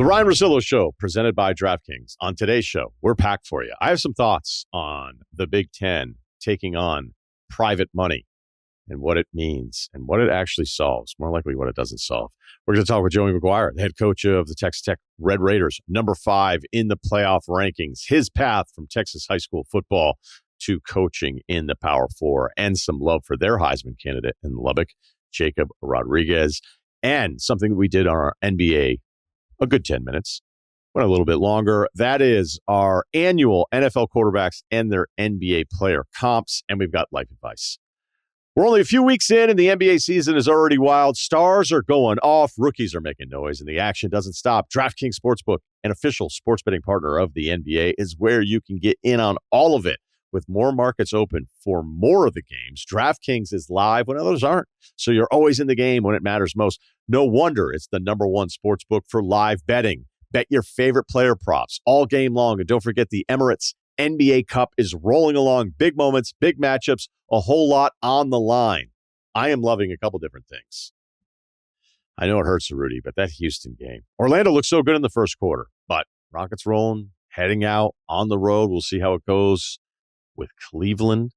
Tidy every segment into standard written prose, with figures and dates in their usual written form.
The Ryen Russillo Show, presented by DraftKings. On today's show, we're packed for you. I have some thoughts on the Big Ten taking on private money and what it means and what it actually solves, more likely what it doesn't solve. We're going to talk with Joey McGuire, the head coach of the Texas Tech Red Raiders, number 5 in the playoff rankings. His path from Texas high school football to coaching in the Power 4, and some love for their Heisman candidate in Lubbock, Jacob Rodriguez, and something that we did on our NBA a good 10 minutes, went a little bit longer. That is our annual NFL quarterbacks and their NBA player comps, and we've got life advice. We're only a few weeks in, and the NBA season is already wild. Stars are going off, rookies are making noise, and the action doesn't stop. DraftKings Sportsbook, an official sports betting partner of the NBA, is where you can get in on all of it. With more markets open for more of the games, DraftKings is live when others aren't. So you're always in the game when it matters most. No wonder it's the number one sports book for live betting. Bet your favorite player props all game long. And don't forget the Emirates NBA Cup is rolling along. Big moments, big matchups, a whole lot on the line. I am loving a couple different things. I know it hurts Ceruti, but that Houston game. Orlando looked so good in the first quarter, but Rockets rolling, heading out on the road. We'll see how it goes with Cleveland.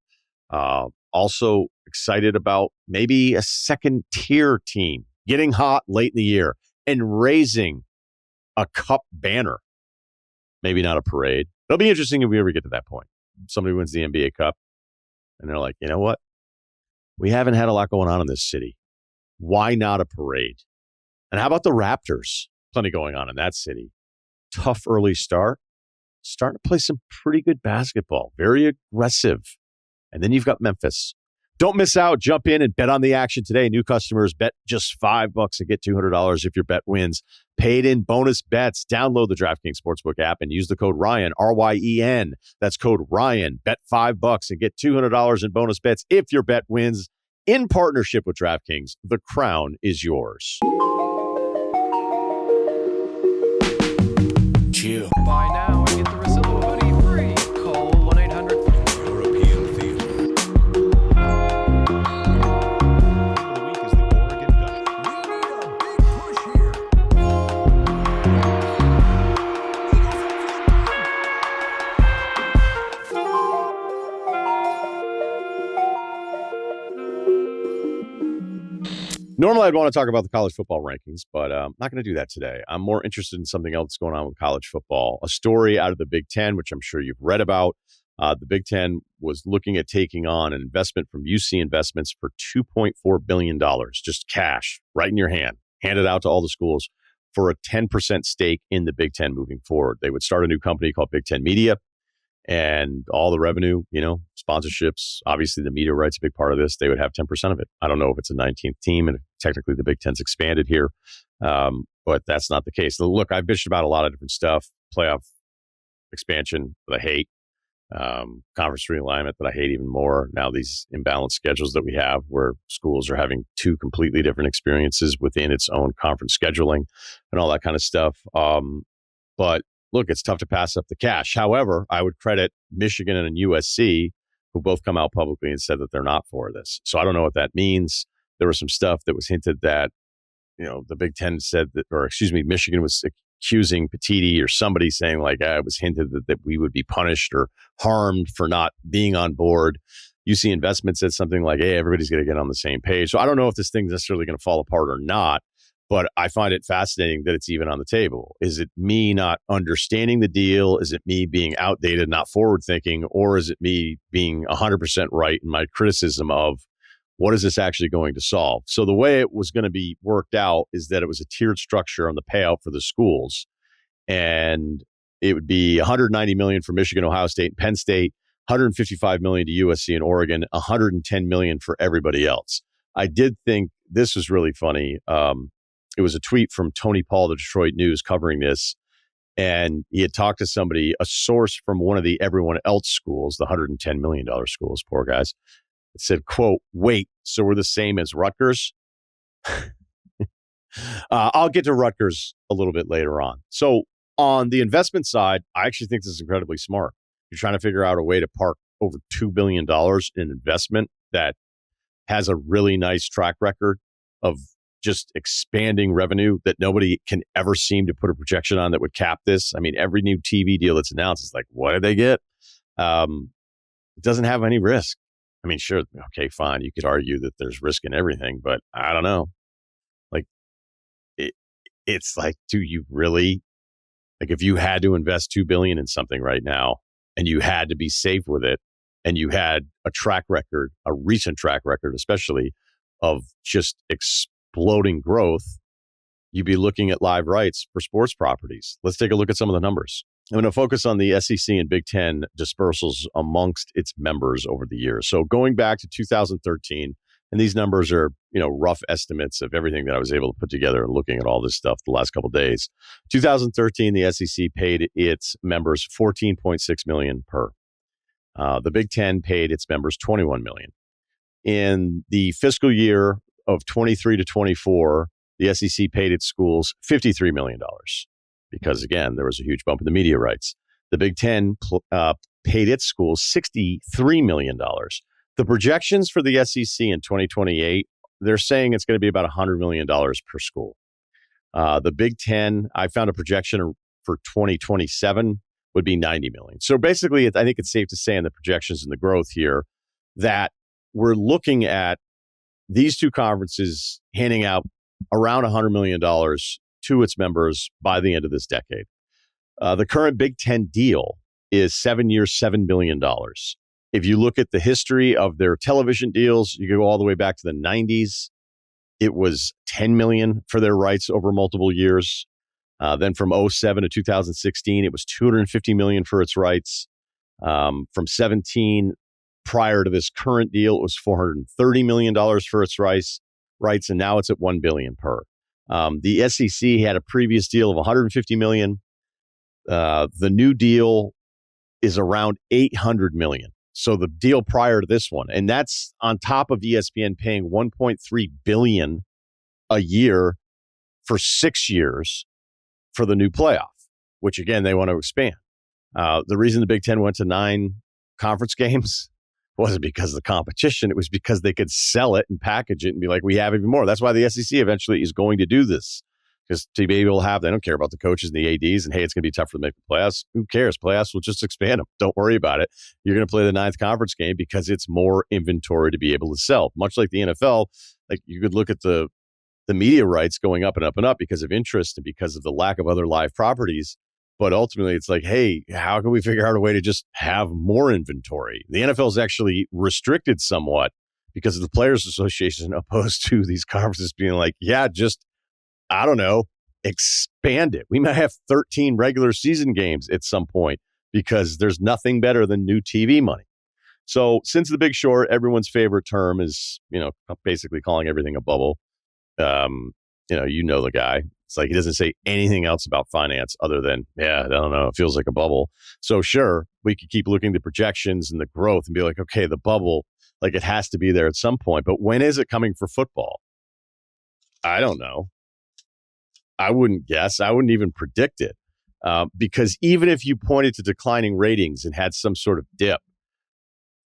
Also excited about maybe a second tier team getting hot late in the year and raising a cup banner. Maybe not a parade. It'll be interesting if we ever get to that point. Somebody wins the NBA Cup and they're like, you know what? We haven't had a lot going on in this city. Why not a parade? And how about the Raptors? Plenty going on in that city. Tough early start. Starting to play some pretty good basketball. Very aggressive. And then you've got Memphis. Don't miss out. Jump in and bet on the action today. New customers bet just $5 and get $200 if your bet wins. Paid in bonus bets. Download the DraftKings Sportsbook app and use the code Ryen, R-Y-E-N. That's code Ryen. Bet $5 and get $200 in bonus bets if your bet wins. In partnership with DraftKings, the crown is yours. Chill. Buy now and get the Russillo hoodie free. Call 1-800. European Theater. The week is the Oregon Duck. We need a big push here. Normally, I'd want to talk about the college football rankings, but I'm not going to do that today. I'm more interested in something else going on with college football. A story out of the Big Ten, which I'm sure you've read about. The Big Ten was looking at taking on an investment from UC Investments for $2.4 billion, just cash right in your hand, handed out to all the schools for a 10% stake in the Big Ten moving forward. They would start a new company called Big Ten Media, and all the revenue, sponsorships, obviously the media rights, a big part of this, they would have 10% of it. I don't know if it's a 19th team, and technically the Big Ten's expanded here, but that's not the case. Look, I've bitched about a lot of different stuff, playoff expansion that I hate, conference realignment that I hate even more. Now these imbalanced schedules that we have where schools are having two completely different experiences within its own conference scheduling and all that kind of stuff. But look, it's tough to pass up the cash. However, I would credit Michigan and USC, who both come out publicly and said that they're not for this. So I don't know what that means. There was some stuff that was hinted that, the Big Ten said that, Michigan was accusing Petiti or somebody saying like, it was hinted that we would be punished or harmed for not being on board. UC Investment said something like, hey, everybody's going to get on the same page. So I don't know if this thing's necessarily going to fall apart or not. But I find it fascinating that it's even on the table. Is it me not understanding the deal? Is it me being outdated, not forward thinking? Or is it me being 100% right in my criticism of what is this actually going to solve? So the way it was going to be worked out is that it was a tiered structure on the payout for the schools. And it would be $190 million for Michigan, Ohio State, and Penn State, $155 million to USC and Oregon, $110 million for everybody else. I did think this was really funny. It was a tweet from Tony Paul, the Detroit News, covering this. And he had talked to somebody, a source from one of the everyone else schools, the $110 million schools, poor guys. It said, quote, wait, so we're the same as Rutgers? I'll get to Rutgers a little bit later on. So on the investment side, I actually think this is incredibly smart. You're trying to figure out a way to park over $2 billion in investment that has a really nice track record of just expanding revenue that nobody can ever seem to put a projection on that would cap this. I mean, every new TV deal that's announced is like, what did they get? It doesn't have any risk. I mean, sure, okay, fine. You could argue that there's risk in everything, but I don't know. Like, it's like, do you really, like, if you had to invest $2 billion in something right now and you had to be safe with it and you had a track record, a recent track record, especially of just exploding growth, you'd be looking at live rights for sports properties. Let's take a look at some of the numbers. I'm going to focus on the SEC and Big Ten dispersals amongst its members over the years. So going back to 2013, and these numbers are, rough estimates of everything that I was able to put together and looking at all this stuff the last couple of days. 2013, the SEC paid its members $14.6 million per. The Big Ten paid its members $21 million. In the fiscal year of 23 to 24, the SEC paid its schools $53 million because, again, there was a huge bump in the media rights. The Big Ten paid its schools $63 million. The projections for the SEC in 2028, they're saying it's going to be about $100 million per school. The Big Ten, I found a projection for 2027 would be $90 million. So basically, I think it's safe to say in the projections and the growth here that we're looking at these two conferences handing out around $100 million to its members by the end of this decade. The current Big Ten deal is 7 years, $7 billion. If you look at the history of their television deals, you go all the way back to the 90s. It was $10 million for their rights over multiple years. Then from 2007 to 2016, it was $250 million for its rights. From 17 prior to this current deal, it was $430 million for its rights, and now it's at $1 billion per. The SEC had a previous deal of $150 million. The new deal is around $800 million. So the deal prior to this one, and that's on top of ESPN paying $1.3 billion a year for 6 years for the new playoff, which again they want to expand. The reason the Big Ten went to 9 conference games wasn't because of the competition. It was because they could sell it and package it and be like, we have even more. That's why the SEC eventually is going to do this. Because to be able to have, they don't care about the coaches and the ADs and, hey, it's going to be tough for them to make the playoffs. Who cares? Playoffs will just expand them. Don't worry about it. You're going to play the 9th conference game because it's more inventory to be able to sell. Much like the NFL, like you could look at the media rights going up and up and up because of interest and because of the lack of other live properties. But ultimately, it's like, hey, how can we figure out a way to just have more inventory? The NFL is actually restricted somewhat because of the Players Association opposed to these conferences being like, yeah, just, I don't know, expand it. We might have 13 regular season games at some point because there's nothing better than new TV money. So since The Big Short, everyone's favorite term is, basically calling everything a bubble. The guy. It's like he doesn't say anything else about finance other than, I don't know, it feels like a bubble. So sure, we could keep looking at the projections and the growth and be like, okay, the bubble, like it has to be there at some point. But when is it coming for football? I don't know. I wouldn't guess. I wouldn't even predict it. Because even if you pointed to declining ratings and had some sort of dip,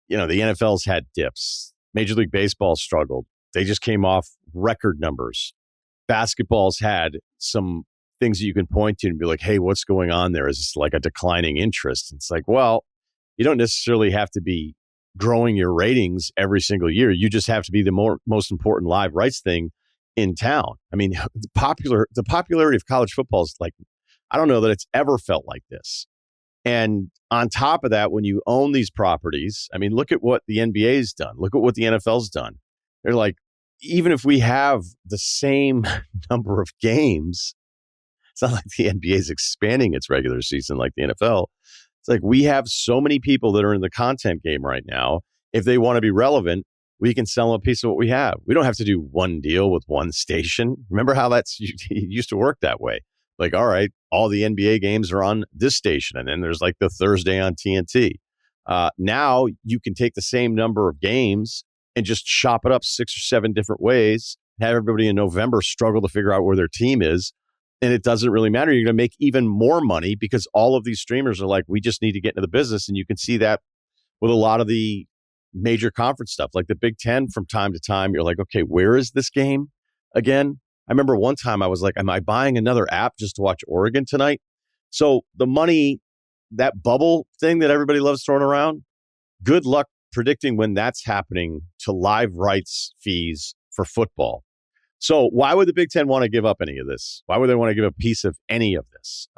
the NFL's had dips. Major League Baseball struggled. They just came off record numbers. Basketball's had some things that you can point to and be like, hey, what's going on there? Is this like a declining interest? It's like, well, you don't necessarily have to be growing your ratings every single year. You just have to be the most important live rights thing in town. I mean, the popularity of college football is like, I don't know that it's ever felt like this. And on top of that, when you own these properties, I mean, look at what the NBA's done. Look at what the NFL's done. They're like, even if we have the same number of games, it's not like the NBA is expanding its regular season like the NFL. It's like we have so many people that are in the content game right now. If they want to be relevant, we can sell them a piece of what we have. We don't have to do one deal with one station. Remember how it used to work that way? Like, all right, all the NBA games are on this station, and then there's like the Thursday on TNT. Now you can take the same number of games and just chop it up 6 or 7 different ways, have everybody in November struggle to figure out where their team is, and it doesn't really matter. You're going to make even more money because all of these streamers are like, we just need to get into the business, and you can see that with a lot of the major conference stuff. Like the Big Ten, from time to time, you're like, okay, where is this game again? I remember one time I was like, am I buying another app just to watch Oregon tonight? So the money, that bubble thing that everybody loves throwing around, good luck predicting when that's happening to live rights fees for football. So why would the Big Ten want to give up any of this? Why would they want to give a piece of any of this?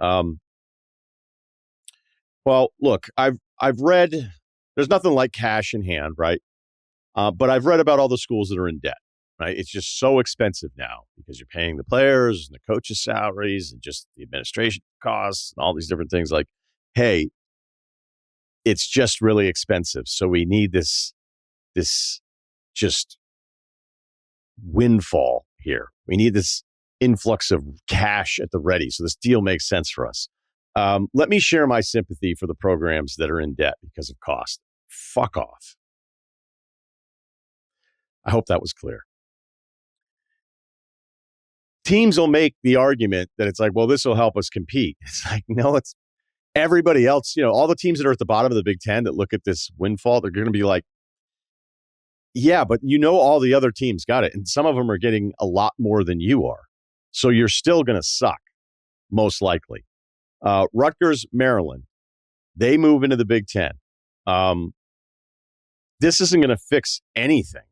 Well, look, I've read, there's nothing like cash in hand, right? But I've read about all the schools that are in debt, right? It's just so expensive now because you're paying the players and the coaches' salaries and just the administration costs and all these different things. Like, hey, it's just really expensive. So we need this just windfall here. We need this influx of cash at the ready. So this deal makes sense for us. Let me share my sympathy for the programs that are in debt because of cost. Fuck off. I hope that was clear. Teams will make the argument that it's like, well, this will help us compete. It's like, no, it's everybody else. You know, all the teams that are at the bottom of the Big Ten that look at this windfall, they're going to be like, yeah, but you know, all the other teams got it. And some of them are getting a lot more than you are. So you're still going to suck, most likely. Rutgers, Maryland, they move into the Big Ten. This isn't going to fix anything.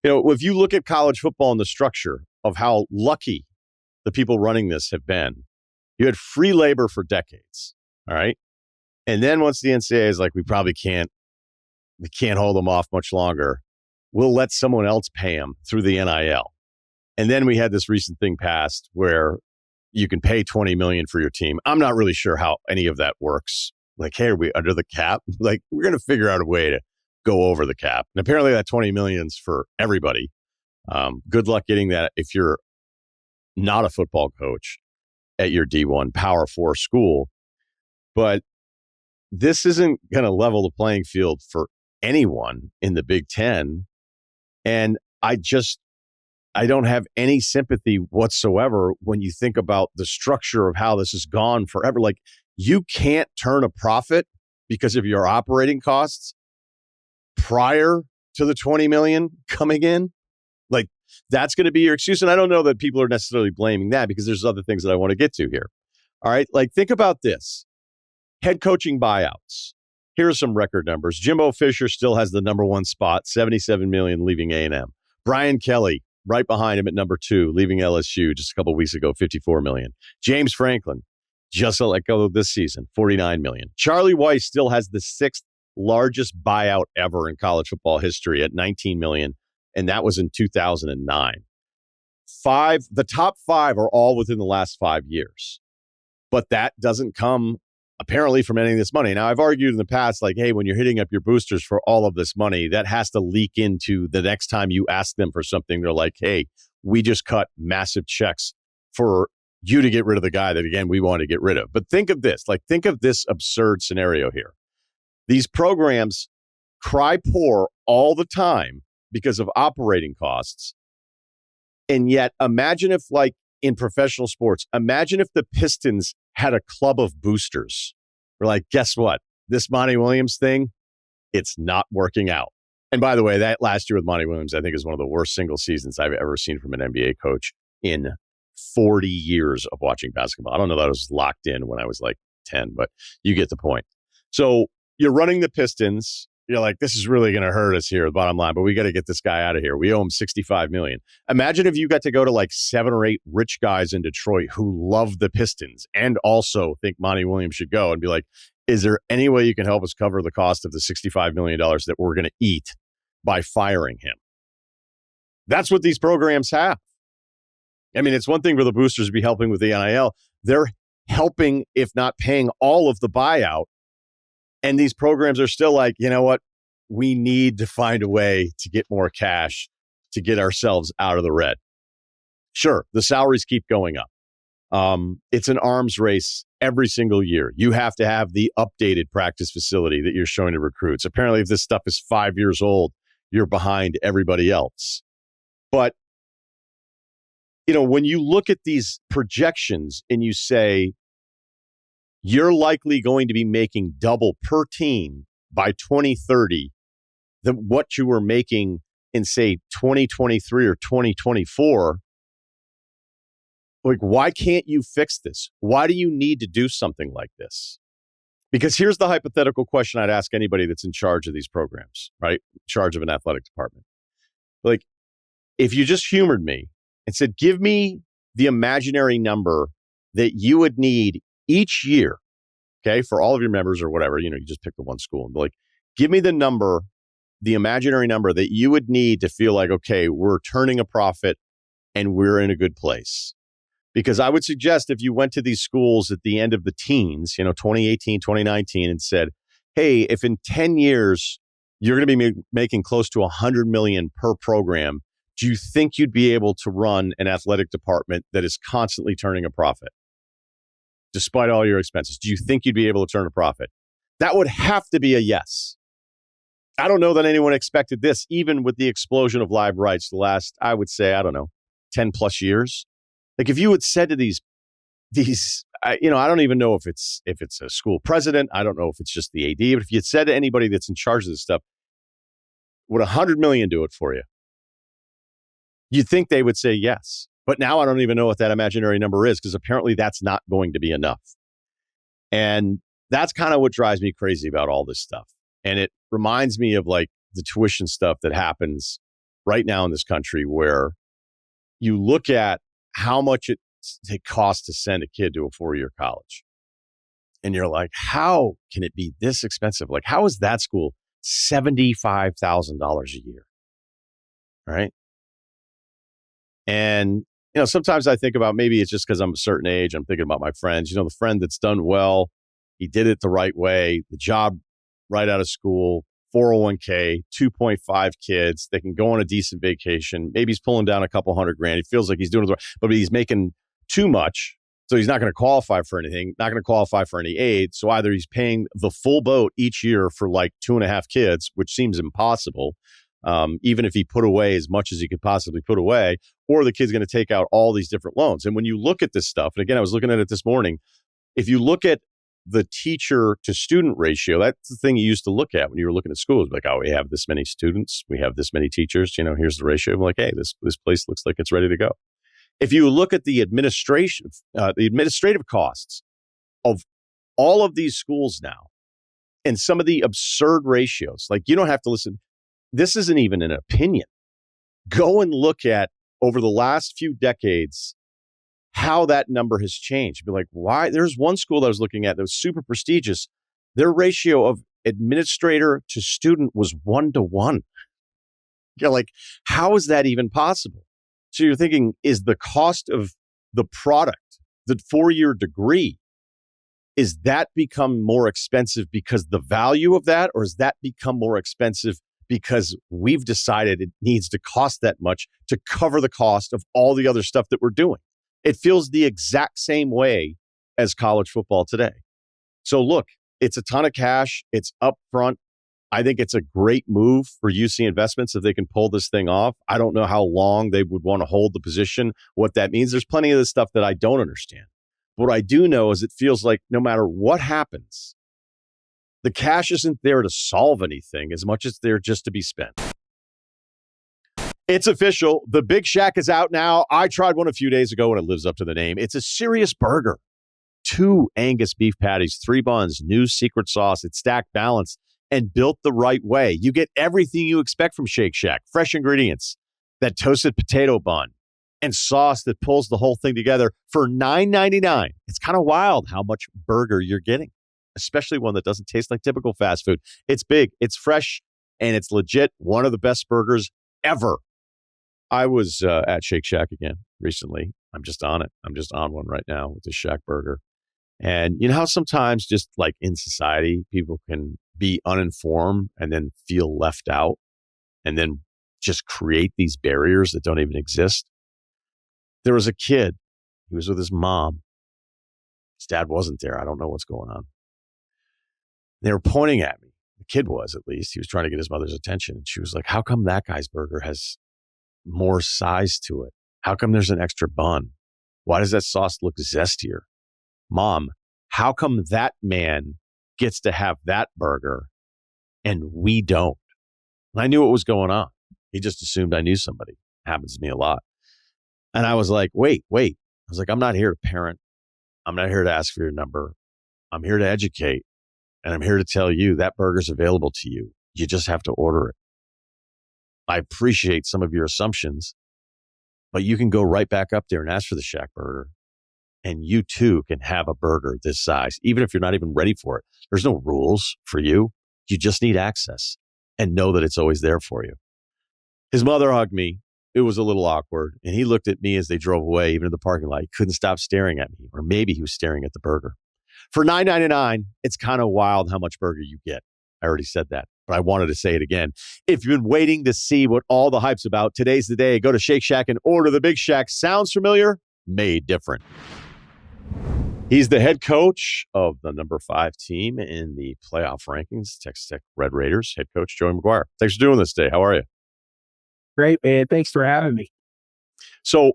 You know, if you look at college football and the structure of how lucky the people running this have been, you had free labor for decades. All right. And then once the NCAA is like, we can't hold them off much longer, we'll let someone else pay them through the NIL. And then we had this recent thing passed where you can pay $20 million for your team. I'm not really sure how any of that works. Like, hey, are we under the cap? Like, we're going to figure out a way to go over the cap. And apparently that $20 million is for everybody. Good luck getting that if you're not a football coach at your D1 Power 4 school. But this isn't going to level the playing field for anyone in the Big Ten. And I don't have any sympathy whatsoever when you think about the structure of how this has gone forever. Like, you can't turn a profit because of your operating costs prior to the $20 million coming in. Like, that's going to be your excuse. And I don't know that people are necessarily blaming that because there's other things that I want to get to here. All right. Like, think about this. Head coaching buyouts. Here are some record numbers. Jimbo Fisher still has the number one spot, $77 million, leaving A&M. Brian Kelly, right behind him at number 2, leaving LSU just a couple weeks ago, $54 million. James Franklin, just let go this season, $49 million. Charlie Weiss still has the 6th largest buyout ever in college football history at $19 million, and that was in 2009. The top 5 are all within the last 5 years, but that doesn't come apparently from any of this money. Now, I've argued in the past, like, hey, when you're hitting up your boosters for all of this money, that has to leak into the next time you ask them for something. They're like, hey, we just cut massive checks for you to get rid of the guy that, again, we want to get rid of. But think of this, think of this absurd scenario here. These programs cry poor all the time because of operating costs. And yet, imagine if, like in professional sports, imagine if the Pistons had a club of boosters. We're like, guess what? This Monty Williams thing, it's not working out. And by the way, that last year with Monty Williams, I think is one of the worst single seasons I've ever seen from an NBA coach in 40 years of watching basketball. I don't know that I was locked in when I was like 10, but you get the point. So you're running the Pistons. You're like, this is really going to hurt us here, the bottom line, but we got to get this guy out of here. We owe him $65 million. Imagine if you got to go to like 7 or 8 rich guys in Detroit who love the Pistons and also think Monty Williams should go and be like, is there any way you can help us cover the cost of the $65 million that we're going to eat by firing him? That's what these programs have. I mean, it's one thing for the boosters to be helping with the NIL. They're helping, if not paying all of the buyout. And these programs are still like, you know what? We need to find a way to get more cash to get ourselves out of the red. Sure, the salaries keep going up. It's an arms race every single year. You have to have the updated practice facility that you're showing to recruits. Apparently, if this stuff is 5 years old, you're behind everybody else. But, you know, when you look at these projections and you say, you're likely going to be making double per team by 2030 than what you were making in, say, 2023 or 2024, like, why can't you fix this? Why do you need to do something like this? Because here's the hypothetical question I'd ask anybody that's in charge of these programs, right? In charge of an athletic department. Like, if you just humored me and said, give me the imaginary number that you would need each year, okay, for all of your members or whatever, you just pick the one school and be like, give me the imaginary number that you would need to feel like, okay, we're turning a profit and we're in a good place. Because I would suggest if you went to these schools at the end of the teens, 2018, 2019, and said, hey, if in 10 years you're going to be making close to $100 million per program, do you think you'd be able to run an athletic department that is constantly turning a profit? Despite all your expenses, do you think you'd be able to turn a profit? That would have to be a yes. I don't know that anyone expected this, even with the explosion of live rights the last, I would say, 10 plus years. Like, if you had said to these, I don't even know if it's a school president. I don't know if it's just the AD. But if you had said to anybody that's in charge of this stuff, would $100 million do it for you? You'd think they would say yes. But now I don't even know what that imaginary number is, because apparently that's not going to be enough. And that's kind of what drives me crazy about all this stuff. And it reminds me of like the tuition stuff that happens right now in this country, where you look at how much it costs to send a kid to a 4-year college. And you're like, how can it be this expensive? Like, how is that school $75,000 a year? Right. And, sometimes I think about, maybe it's just because I'm a certain age. I'm thinking about my friends, the friend that's done well. He did it the right way, the job right out of school, 401k, 2.5 kids. They can go on a decent vacation. Maybe he's pulling down a couple $100,000. He feels like he's doing it right, but he's making too much. So he's not going to qualify for anything, not going to qualify for any aid. So either he's paying the full boat each year for like 2.5 kids, which seems impossible, even if he put away as much as he could possibly put away, or the kid's going to take out all these different loans. And when you look at this stuff, and again, I was looking at it this morning, if you look at the teacher to student ratio, that's the thing you used to look at when you were looking at schools. Like, oh, we have this many students, we have this many teachers, here's the ratio. I'm like, hey, this place looks like it's ready to go. If you look at the administrative costs of all of these schools now, and some of the absurd ratios, like, you don't have to listen. This isn't even an opinion. Go and look at, over the last few decades, how that number has changed. Be like, why? There's one school that I was looking at that was super prestigious. Their ratio of administrator to student was 1-to-1. You're like, how is that even possible? So you're thinking, is the cost of the product, the 4-year degree, is that become more expensive because the value of that, or has that become more expensive because we've decided it needs to cost that much to cover the cost of all the other stuff that we're doing? It feels the exact same way as college football today. So look, it's a ton of cash. It's upfront. I think it's a great move for UC Investments if they can pull this thing off. I don't know how long they would want to hold the position, what that means. There's plenty of this stuff that I don't understand. What I do know is it feels like no matter what happens, the cash isn't there to solve anything as much as there just to be spent. It's official. The Big Shack is out now. I tried one a few days ago and it lives up to the name. It's a serious burger. 2 Angus beef patties, 3 buns, new secret sauce. It's stacked, balanced, and built the right way. You get everything you expect from Shake Shack. Fresh ingredients, that toasted potato bun, and sauce that pulls the whole thing together for $9.99. It's kind of wild how much burger you're getting, especially one that doesn't taste like typical fast food. It's big, it's fresh, and it's legit one of the best burgers ever. I was at Shake Shack again recently. I'm just on it. I'm just on one right now with the Shack burger. And you know how sometimes just like in society, people can be uninformed and then feel left out and then just create these barriers that don't even exist? There was a kid. He was with his mom. His dad wasn't there. I don't know what's going on. They were pointing at me. The kid was, at least. He was trying to get his mother's attention. And she was like, how come that guy's burger has more size to it? How come there's an extra bun? Why does that sauce look zestier? Mom, how come that man gets to have that burger and we don't? And I knew what was going on. He just assumed I knew somebody. Happens to me a lot. And I was like, wait. I was like, I'm not here to parent. I'm not here to ask for your number. I'm here to educate. And I'm here to tell you that burger's available to you. You just have to order it. I appreciate some of your assumptions, but you can go right back up there and ask for the Shack burger. And you too can have a burger this size, even if you're not even ready for it. There's no rules for you. You just need access and know that it's always there for you. His mother hugged me. It was a little awkward. And he looked at me as they drove away, even in the parking lot. He couldn't stop staring at me, or maybe he was staring at the burger. For $9.99, it's kind of wild how much burger you get. I already said that, but I wanted to say it again. If you've been waiting to see what all the hype's about, today's the day. Go to Shake Shack and order the Big Shack. Sounds familiar? Made different. He's the head coach of the number 5 team in the playoff rankings, Texas Tech Red Raiders, head coach Joey McGuire. Thanks for doing this today. How are you? Great, man. Thanks for having me. So,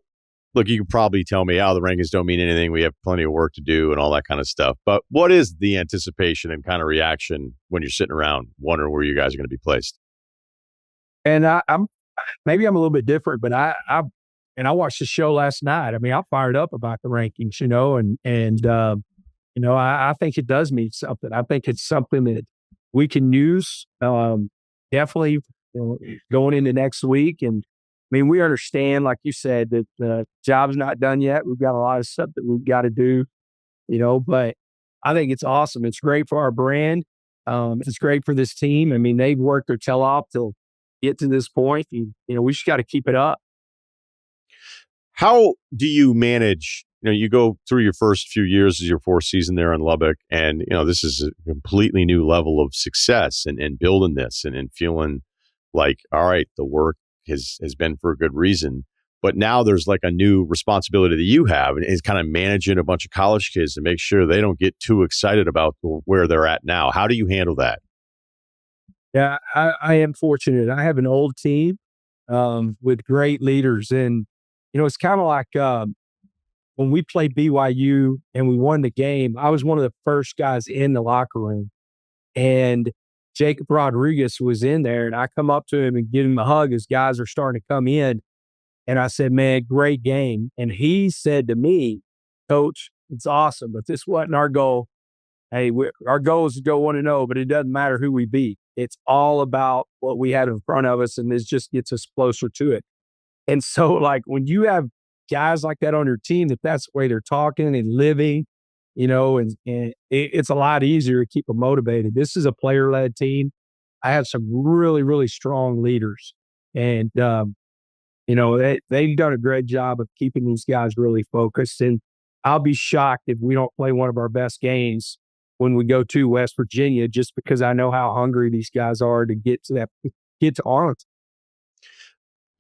look, you can probably tell me, the rankings don't mean anything. We have plenty of work to do and all that kind of stuff. But what is the anticipation and kind of reaction when you're sitting around wondering where you guys are going to be placed? And I'm a little bit different, but I watched the show last night. I mean, I'm fired up about the rankings, I think it does mean something. I think it's something that we can use definitely going into next week. And I mean, we understand, like you said, that the job's not done yet. We've got a lot of stuff that we've got to do, but I think it's awesome. It's great for our brand. It's great for this team. I mean, they've worked their tail off to get to this point. And, we just got to keep it up. How do you manage, you go through your first few years as your 4th season there in Lubbock, and, this is a completely new level of success and building this and feeling like, all right, the work has been for a good reason. But now there's like a new responsibility that you have, and it's kind of managing a bunch of college kids to make sure they don't get too excited about where they're at now. How do you handle that? Yeah, I am fortunate. I have an old team with great leaders. And, it's kind of like when we played BYU and we won the game, I was one of the first guys in the locker room. And Jacob Rodriguez was in there, and I come up to him and give him a hug as guys are starting to come in. And I said, man, great game. And he said to me, Coach, it's awesome, but this wasn't our goal. Hey, our goal is to go 1-0, but it doesn't matter who we beat. It's all about what we had in front of us, and this just gets us closer to it. And so, like, when you have guys like that on your team, that's the way they're talking and living, and it's a lot easier to keep them motivated. This is a player-led team. I have some really, really strong leaders. And, they've done a great job of keeping these guys really focused. And I'll be shocked if we don't play one of our best games when we go to West Virginia, just because I know how hungry these guys are to get to Arlington.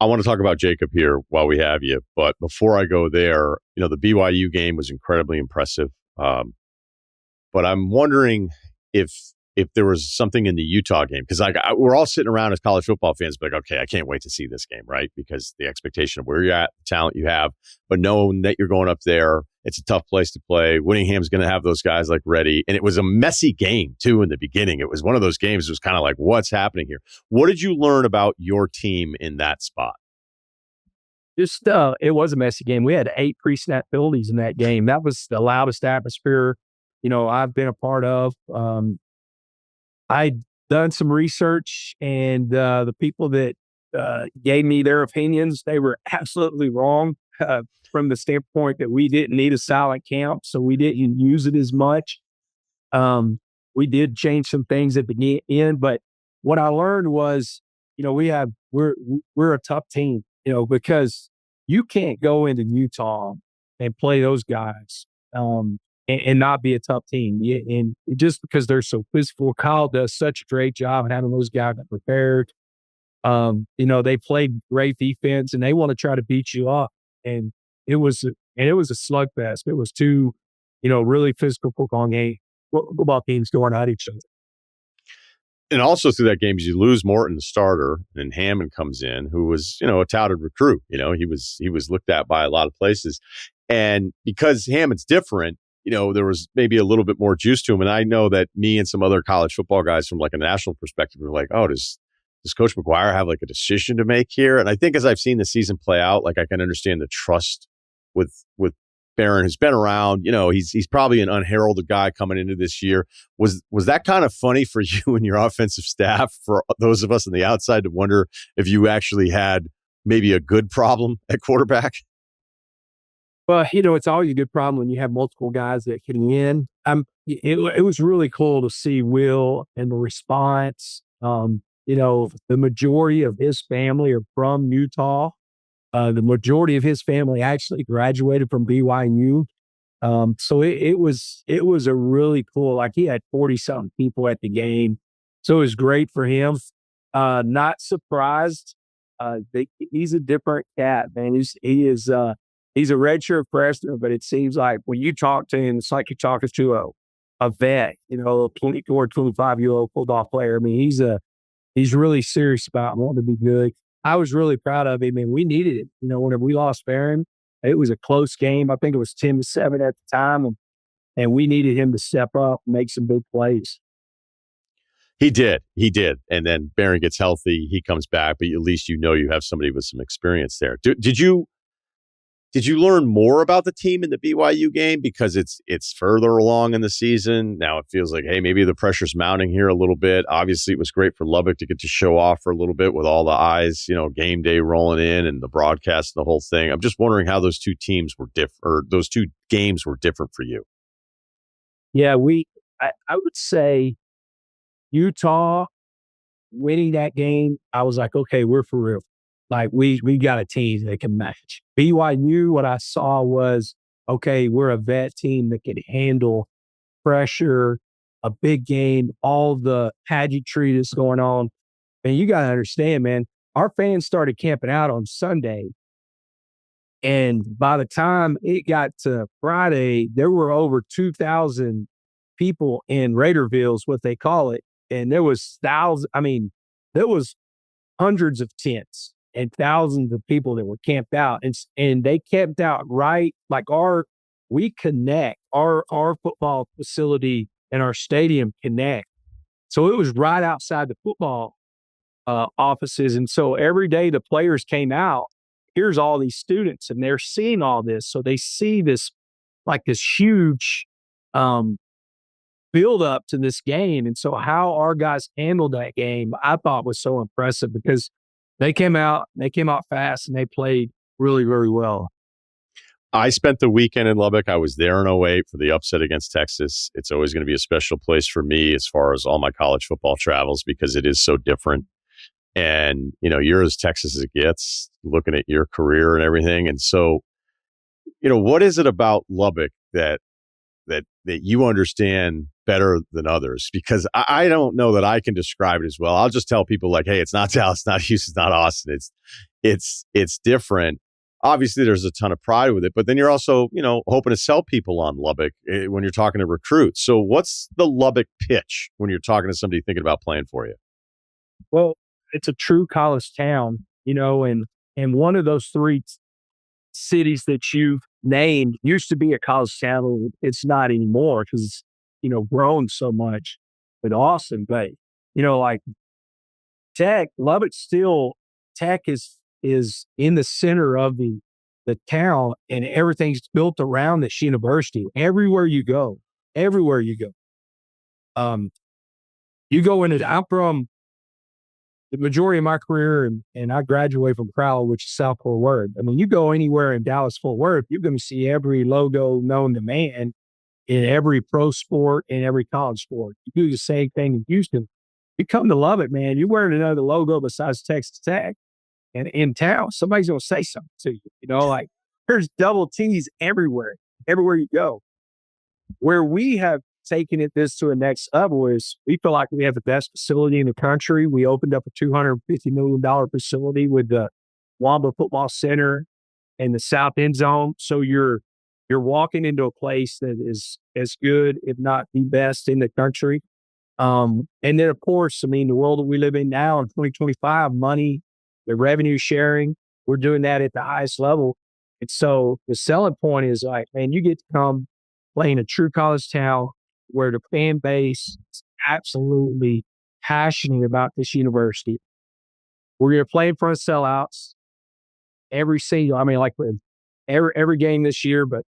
I want to talk about Jacob here while we have you. But before I go there, the BYU game was incredibly impressive. But I'm wondering if there was something in the Utah game, because we're all sitting around as college football fans, like, okay, I can't wait to see this game, right? Because the expectation of where you're at, the talent you have, but knowing that you're going up there, it's a tough place to play. Whittingham's going to have those guys like ready. And it was a messy game too in the beginning. It was one of those games that was kind of like, what's happening here? What did you learn about your team in that spot? Just, it was a messy game. We had 8 pre-snap penalties in that game. That was the loudest atmosphere, I've been a part of. I'd done some research, and the people that gave me their opinions, they were absolutely wrong from the standpoint that we didn't need a silent camp, so we didn't use it as much. We did change some things at the end, but what I learned was, we're a tough team, because you can't go into Utah and play those guys and not be a tough team. And just because they're so physical, Kyle does such a great job of having those guys prepared. They played great defense, and they want to try to beat you up. And it was a slugfest. It was 2, really physical football teams going at each other. And also through that game, you lose Morton, the starter, and Hammond comes in, who was, a touted recruit. He was looked at by a lot of places. And because Hammond's different, there was maybe a little bit more juice to him. And I know that me and some other college football guys from like a national perspective were like, oh, does does Coach McGuire have like a decision to make here? And I think as I've seen the season play out, like I can understand the trust with Barron, who's been around. He's probably an unheralded guy coming into this year. Was that kind of funny for you and your offensive staff, for those of us on the outside, to wonder if you actually had maybe a good problem at quarterback? Well, it's always a good problem when you have multiple guys that can win. It was really cool to see Will and the response. The majority of his family are from Utah. The majority of his family actually graduated from BYU. So it was a really cool, like he had 40-something people at the game. So it was great for him. Not surprised. He's a different cat, man. He's a redshirt freshman, but it seems like when you talk to him, it's like you're talking to a vet, a 24, 25-year-old football player. I mean, he's really serious about wanting to be good. I was really proud of him, and we needed it. Whenever we lost Barron, it was a close game. I think it was 10-7 at the time, and we needed him to step up and make some big plays. He did. And then Barron gets healthy. He comes back, but at least you have somebody with some experience there. Did you learn more about the team in the BYU game because it's further along in the season? Now it feels like, hey, maybe the pressure's mounting here a little bit. Obviously, it was great for Lubbock to get to show off for a little bit with all the eyes, game day rolling in and the broadcast and the whole thing. I'm just wondering how those two teams were different, or those two games were different for you. Yeah, I would say Utah winning that game, I was like, okay, we're for real. Like we got a team that can match. BYU, what I saw was, okay, we're a vet team that can handle pressure, a big game, all the pageantry that's going on. And you got to understand, man, our fans started camping out on Sunday. And by the time it got to Friday, there were over 2,000 people in Raiderville, is what they call it. And there was there was hundreds of tents and thousands of people that were camped out, and they camped out right like we connect our football facility and our stadium connect. So it was right outside the football offices. And so every day the players came out, here's all these students, and they're seeing all this. So they see this huge build up to this game. And so how our guys handled that game, I thought was so impressive, because they came out fast and they played really, really well. I spent the weekend in Lubbock. I was there in 2008 for the upset against Texas. It's always going to be a special place for me as far as all my college football travels, because it is so different. And, you're as Texas as it gets, looking at your career and everything. And so, what is it about Lubbock that you understand better than others? Because I don't know that I can describe it as well. I'll just tell people like, hey, it's not Dallas, not Houston, it's not Austin. It's different. Obviously, there's a ton of pride with it, but then you're also, hoping to sell people on Lubbock when you're talking to recruits. So what's the Lubbock pitch when you're talking to somebody thinking about playing for you? Well, it's a true college town, and one of those three cities that you've named used to be a college town. It's not anymore because it's, grown so much with Austin. But, like Lubbock Tech is in the center of the town, and everything's built around this university. Everywhere you go. You go I'm from the majority of my career, and I graduated from Crowell, which is South Fort Worth. I mean, you go anywhere in Dallas Fort Worth, you're going to see every logo known to man in every pro sport and every college sport. You do the same thing in Houston. You come to Lubbock, man, you're wearing another logo besides Texas Tech, and in town, somebody's going to say something to you. Like there's double T's everywhere you go. Where we have taken this to a next level is we feel like we have the best facility in the country. We opened up a $250 million facility with the Wamba Football Center and the South End Zone. So you're walking into a place that is as good, if not the best in the country. And then, of course, the world that we live in now in 2025, money, the revenue sharing, we're doing that at the highest level. And so the selling point is like, man, you get to come play in a true college town where the fan base is absolutely passionate about this university. we're going to play in front of sellouts every single, I mean, like every game this year, but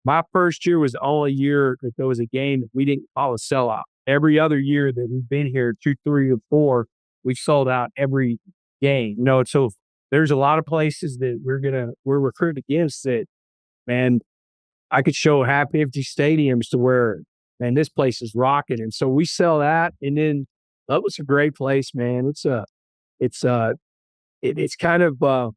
my first year was the only year that there was a game that we didn't call a sellout. Every other year that we've been here, 2, 3, or 4, we've sold out every game. So there's a lot of places that we're recruiting against that, man, I could show half empty stadiums to where, man, this place is rocking. And so we sell that. And then that was a great place, man. It's kind of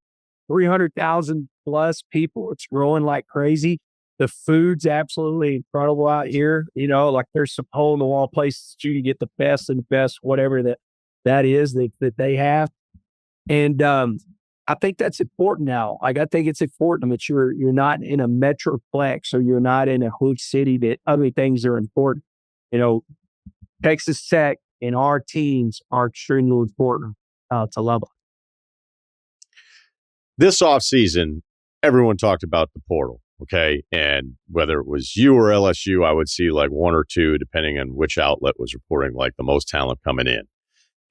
300,000 plus people. It's growing like crazy. The food's absolutely incredible out here. Like there's some hole in the wall places that you can get the best and the best, whatever that is that they have. And I think that's important now. Like I think it's important that you're not in a metroplex or you're not in a huge city that other things are important. Texas Tech and our teams are extremely important to Lubbock. This offseason, everyone talked about the portal, okay? And whether it was you or LSU, I would see like 1 or 2, depending on which outlet was reporting like the most talent coming in.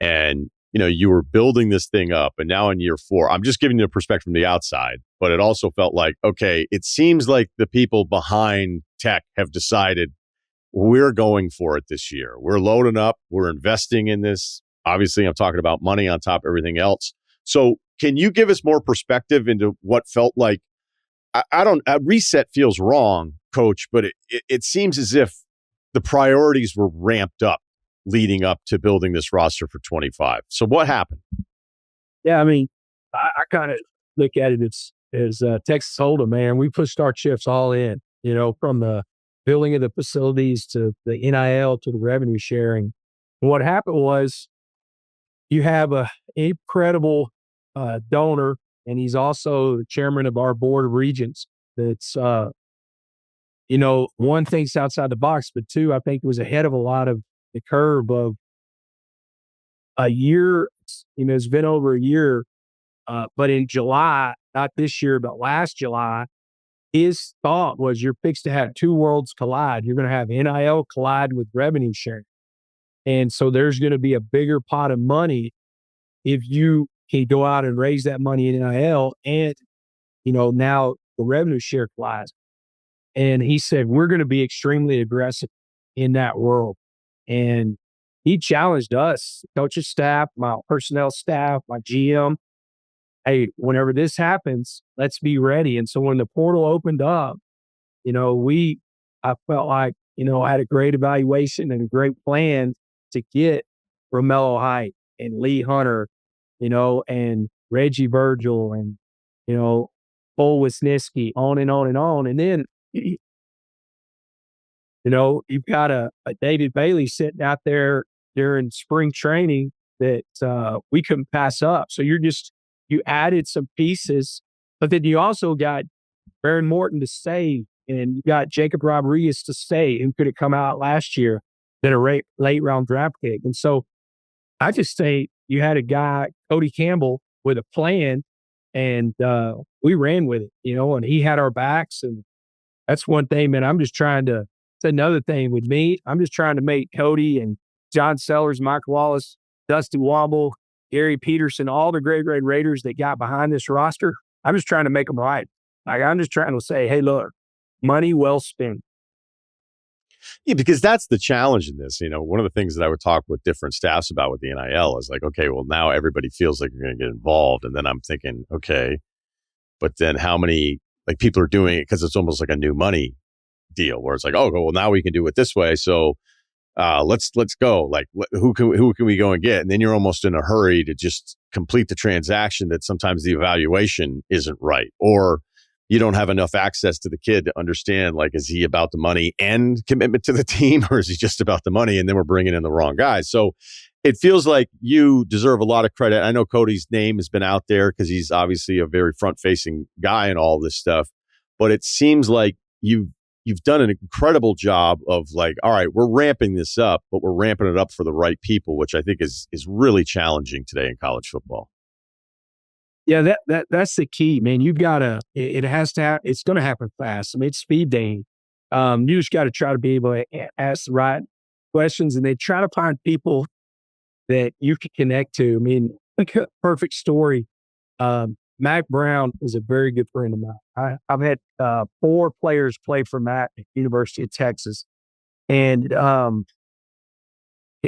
And, you were building this thing up, and now in year 4, I'm just giving you a perspective from the outside, but it also felt like, okay, it seems like the people behind Tech have decided we're going for it this year. We're loading up. We're investing in this. Obviously, I'm talking about money on top of everything else. So can you give us more perspective into what felt like, a reset feels wrong, Coach, but it seems as if the priorities were ramped up leading up to building this roster for 25. So what happened? Yeah, I mean, I kind of look at it as Texas Hold'em, man. We pushed our chips all in, from the building of the facilities to the NIL to the revenue sharing. And what happened was you have a incredible donor, and he's also the chairman of our board of regents. That's, one, thinks outside the box, but 2, I think was ahead of a lot of the curve of a year. It's been over a year, but in July, not this year, but last July, his thought was you're fixed to have 2 worlds collide. You're going to have NIL collide with revenue sharing. And so there's going to be a bigger pot of money if you can go out and raise that money in NIL and, now the revenue share collides. And he said, we're going to be extremely aggressive in that world. And he challenged us, coaching staff, my personnel staff, my GM. Hey, whenever this happens, let's be ready. And so when the portal opened up, I felt like, I had a great evaluation and a great plan to get Romello Height and Lee Hunter, and Reggie Virgil and, Cole Wisniewski, on and on and on. And then, you've got a David Bailey sitting out there during spring training that we couldn't pass up. So you added some pieces, but then you also got Baron Morton to stay, and you got Jacob Rodriguez to stay, who could have come out last year than a late round draft pick. And so I just say you had a guy, Cody Campbell, with a plan, and we ran with it, and he had our backs. And that's one thing, man. It's another thing with me. I'm just trying to make Cody and John Sellers, Mike Wallace, Dusty Wobble, Gary Peterson, all the great Raiders that got behind this roster. I'm just trying to make them right. Like, I'm just trying to say, hey, look, money well spent. Yeah, because that's the challenge in this. One of the things that I would talk with different staffs about with the NIL is like, okay, well, now everybody feels like you're going to get involved. And then I'm thinking, okay, but then how many people are doing it because it's almost like a new money deal where it's like, oh, well, now we can do it this way. So let's go. Like, who can we go and get? And then you're almost in a hurry to just complete the transaction that sometimes the evaluation isn't right, or you don't have enough access to the kid to understand, like, is he about the money and commitment to the team, or is he just about the money? And then we're bringing in the wrong guys. So it feels like you deserve a lot of credit. I know Cody's name has been out there because he's obviously a very front-facing guy in all this stuff, but it seems like you've done an incredible job of like, all right, we're ramping this up, but we're ramping it up for the right people, which I think is really challenging today in college football. Yeah, that's the key, man. You've got to, it has to, it's going to happen fast. I mean, it's speed dating. You just got to try to be able to ask the right questions, and they try to find people that you can connect to. I mean, like a perfect story. Mac Brown is a very good friend of mine. I've had 4 players play for Mac at University of Texas. And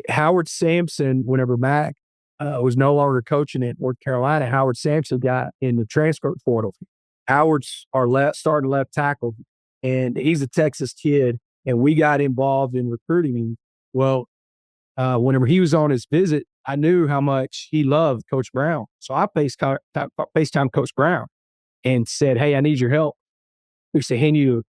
Howard Sampson, whenever Mac was no longer coaching at North Carolina, Howard Sampson got in the transfer portal. Howard's our starting left tackle, and he's a Texas kid, and we got involved in recruiting him. Well, whenever he was on his visit, I knew how much he loved Coach Brown. So I FaceTime Coach Brown and said, "Hey, I need your help. We should hand you a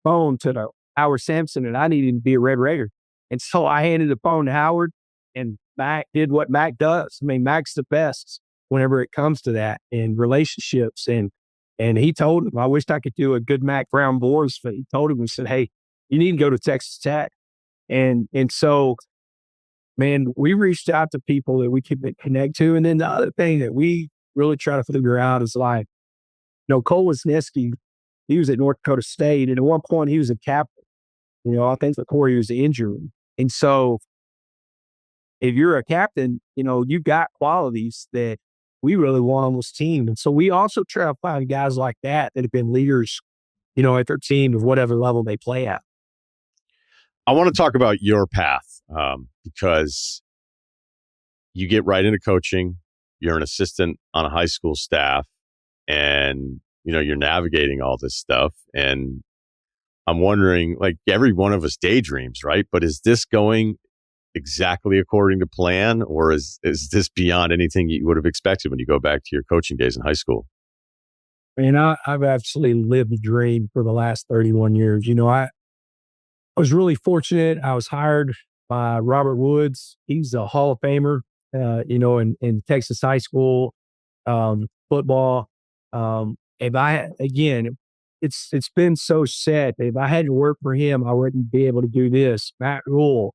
phone to the Howard Sampson, and I need him to be a Red Raider." And so I handed the phone to Howard, and Mac did what Mac does. I mean, Mac's the best whenever it comes to that in relationships. And he told him, I wished I could do a good Mac Brown Boars, but he told him, he said, "Hey, you need to go to Texas Tech." And so, man, we reached out to people that we could connect to. And then the other thing that we really try to figure out is like, Cole Wisniewski, he was at North Dakota State, and at one point he was a captain. I think before he was injured. And so if you're a captain, you've got qualities that we really want on this team. And so we also try to find guys like that have been leaders, at their team of whatever level they play at. I want to talk about your path because you get right into coaching. You're an assistant on a high school staff, and, you're navigating all this stuff. And I'm wondering, like, every one of us daydreams, right? But is this going exactly according to plan, or is this beyond anything you would have expected when you go back to your coaching days in high school? Man, I've absolutely lived the dream for the last 31 years. I was really fortunate. I was hired by Robert Woods. He's a Hall of Famer, in Texas high school football. It's been so sad. If I had to work for him, I wouldn't be able to do this. Matt Rule.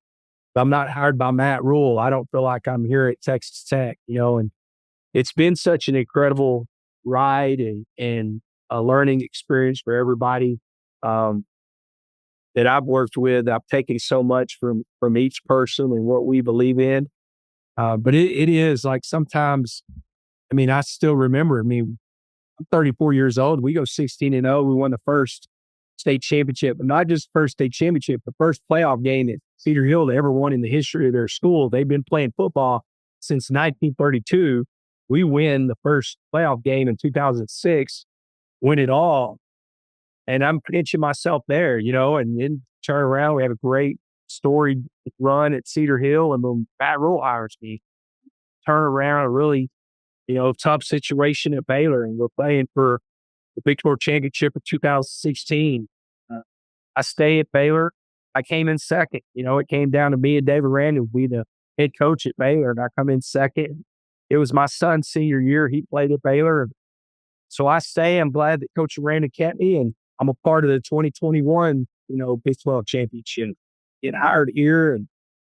If I'm not hired by Matt Rule, I don't feel like I'm here at Texas Tech, and it's been such an incredible ride and a learning experience for everybody that I've worked with. I've taken so much from each person and what we believe in. But it is like sometimes, I still remember, I'm 34 years old. We go 16-0. We won the first state championship, but not just first state championship, the first playoff game that Cedar Hill ever won in the history of their school. They've been playing football since 1932. We win the first playoff game in 2006, win it all. And I'm pinching myself there, and then turn around. We have a great storied run at Cedar Hill, and then Matt Rule hires me. Turn around a really, tough situation at Baylor, and we're playing for the Big 12 championship in 2016. I stay at Baylor. I came in second. It came down to me and David Randall be the head coach at Baylor, and I come in second. It was my son's senior year. He played at Baylor. So I stay. I'm glad that Coach Randall kept me, and I'm a part of the 2021, Big 12 championship. Get hired here, and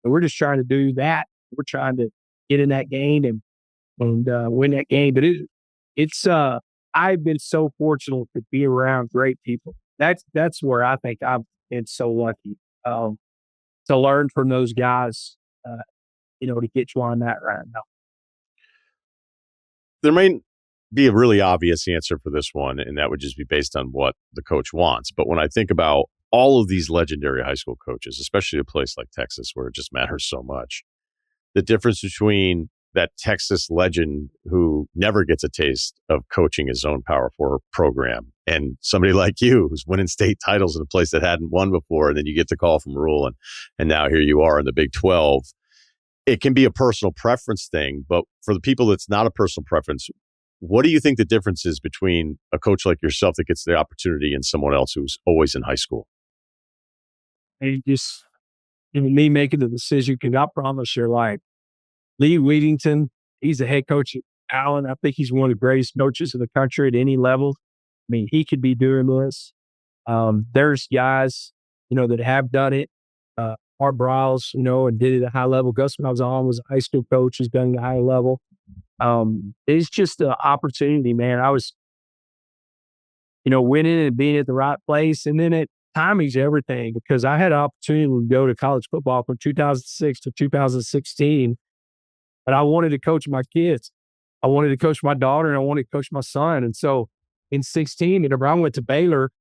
we're just trying to do that. We're trying to get in that game and win that game. But it's I've been so fortunate to be around great people. That's where I think I've been so lucky to learn from those guys, to get you on that right now. There may be a really obvious answer for this one, and that would just be based on what the coach wants. But when I think about all of these legendary high school coaches, especially a place like Texas where it just matters so much, the difference between that Texas legend who never gets a taste of coaching his own Power 4 program and somebody like you who's winning state titles in a place that hadn't won before, and then you get the call from Rule, and now here you are in the Big 12. It can be a personal preference thing, but for the people that's not a personal preference, what do you think the difference is between a coach like yourself that gets the opportunity and someone else who's always in high school? And just me making the decision cannot promise your life. Lee Weedington, he's the head coach at Allen. I think he's one of the greatest coaches in the country at any level. He could be doing this. There's guys, that have done it. Art Briles, and did it at a high level. Gus Malzahn was a high school coach, has done it at a high level. It's just an opportunity, man. I was, winning and being at the right place. And then timing's everything, because I had an opportunity to go to college football from 2006 to 2016. But I wanted to coach my kids. I wanted to coach my daughter and I wanted to coach my son. And so in 16, whenever I went to Baylor,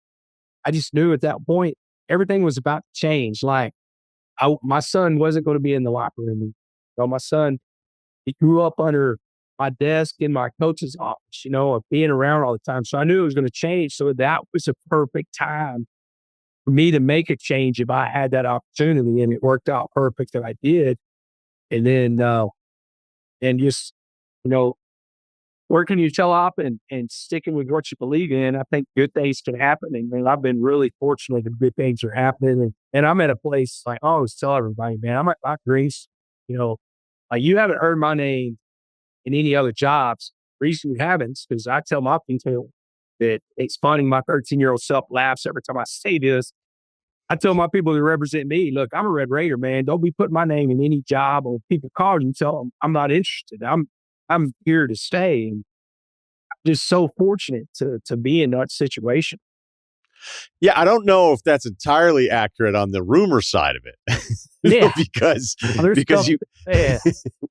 I just knew at that point, everything was about to change. Like my son wasn't going to be in the locker room. So my son, he grew up under my desk in my coach's office, of being around all the time. So I knew it was going to change. So that was a perfect time for me to make a change if I had that opportunity. And it worked out perfect that I did. And then, and just, you know, working your tail off and sticking with what you believe in, I think good things can happen. And I've been really fortunate that good things are happening. And I'm at a place like I always tell everybody, man, I'm at Greece, like you haven't heard my name in any other jobs. The reason you haven't is because I tell my people that it's funny. My 13-year-old self laughs every time I say this. I tell my people that represent me, look, I'm a Red Raider, man. Don't be putting my name in any job or people call you and tell them I'm not interested. I'm here to stay. And I'm just so fortunate to be in that situation. Yeah, I don't know if that's entirely accurate on the rumor side of it. Yeah. because stuff, you yeah.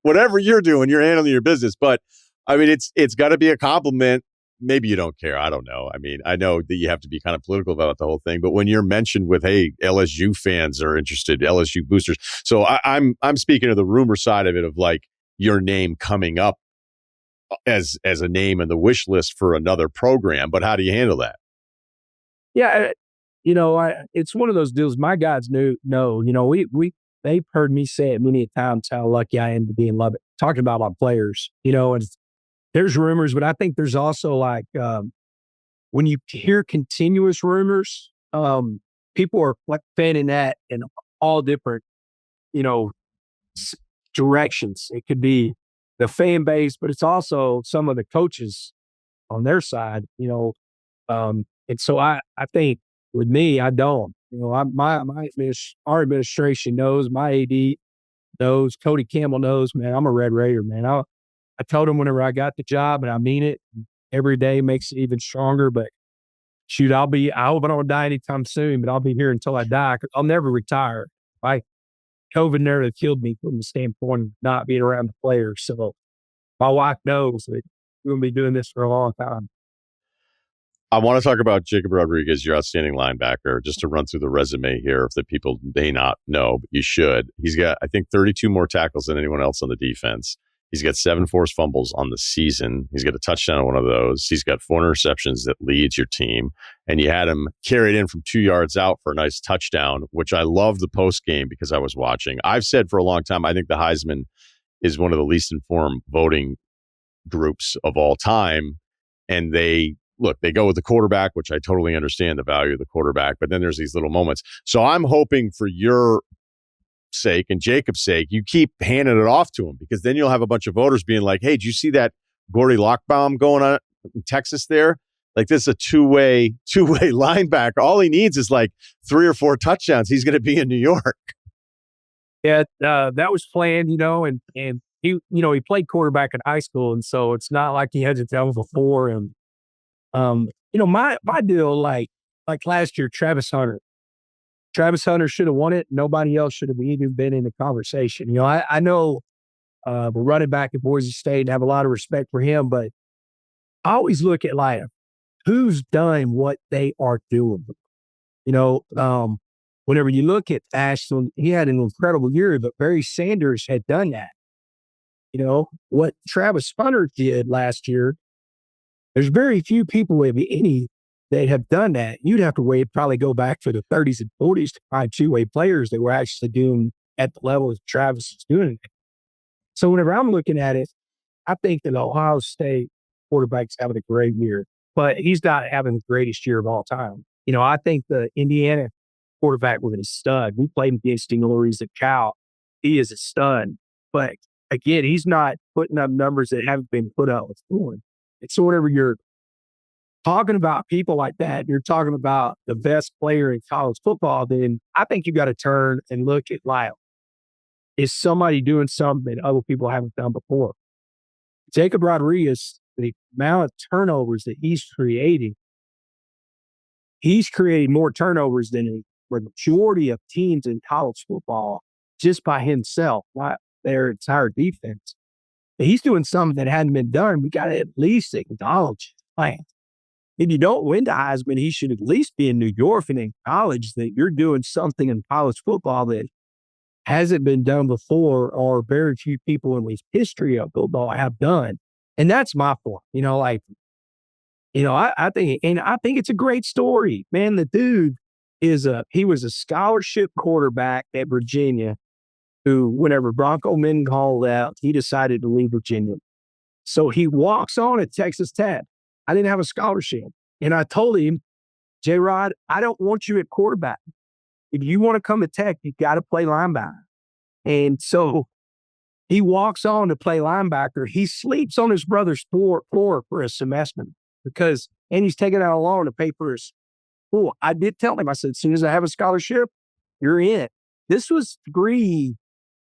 whatever you're doing, you're handling your business. But I mean, it's got to be a compliment. Maybe you don't care. I don't know. I mean, I know that you have to be kind of political about the whole thing, but when you're mentioned with, hey, LSU fans are interested, LSU boosters. So I'm speaking of the rumor side of it, of like your name coming up as a name in the wish list for another program. But how do you handle that? Yeah. It's one of those deals. My guys know, they've heard me say it many times how lucky I am to be in Lubbock. Talking about my players, and there's rumors, but I think there's also like when you hear continuous rumors, people are like fanning that in all different, directions. It could be the fan base, but it's also some of the coaches on their side, and so I think with me, I don't. Our administration knows, my AD knows, Cody Campbell knows, man, I'm a Red Raider, man. I told him whenever I got the job, and I mean it, every day makes it even stronger. But shoot, I hope I don't die anytime soon, but I'll be here until I die. 'Cause I'll never retire. COVID never killed me from the standpoint of not being around the players. So my wife knows that we're going to be doing this for a long time. I want to talk about Jacob Rodriguez, your outstanding linebacker, just to run through the resume here if the people may not know, but you should. He's got, I think, 32 more tackles than anyone else on the defense. He's got 7 forced fumbles on the season. He's got a touchdown on one of those. He's got 4 interceptions that leads your team. And you had him carried in from 2 yards out for a nice touchdown, which I love the post game because I was watching. I've said for a long time, I think the Heisman is one of the least informed voting groups of all time. And they go with the quarterback, which I totally understand the value of the quarterback. But then there's these little moments. So I'm hoping for your sake and Jacob's sake, you keep handing it off to him, because then you'll have a bunch of voters being like, hey, did you see that Gordy Lockbaum going on in Texas there? Like, this is a two-way linebacker. All he needs is like 3 or 4 touchdowns. He's going to be in New York. Yeah, that was planned, and he, he played quarterback in high school. And so it's not like he had to tell him before. And, my deal, like last year, Travis Hunter should have won it. Nobody else should have even been in the conversation. I know we're running back at Boise State and have a lot of respect for him, but I always look at like who's done what they are doing. Whenever you look at Ashland, he had an incredible year, but Barry Sanders had done that. What Travis Hunter did last year, there's very few people, if any, that have done that. You'd have to probably go back to the 30s and 40s to find two-way players that were actually doing at the level that Travis is doing it. So whenever I'm looking at it, I think that Ohio State quarterback's having a great year, but he's not having the greatest year of all time. I think the Indiana quarterback was a stud. We played against him as a Cal. He is a stud. But again, he's not putting up numbers that haven't been put up before. And so whenever you're talking about people like that, you're talking about the best player in college football, then I think you got to turn and look at Lyle. Is somebody doing something that other people haven't done before? Jacob Rodriguez, the amount of turnovers that he's creating more turnovers than the majority of teams in college football just by himself, not their entire defense. he's doing something that hadn't been done. We got to at least acknowledge it. Like, if you don't win the Heisman, he should at least be in New York and acknowledge that you're doing something in college football that hasn't been done before, or very few people in the history of football have done. And that's my point. I think it's a great story, man. The dude he was a scholarship quarterback at Virginia who, whenever Bronco Mendenhall left, he decided to leave Virginia. So he walks on at Texas Tech. I didn't have a scholarship. And I told him, J-Rod, I don't want you at quarterback. If you want to come to Tech, you got to play linebacker. And so he walks on to play linebacker. He sleeps on his brother's floor for a semester and he's taking out a loan to pay for his school. I did tell him, I said, as soon as I have a scholarship, you're in. This was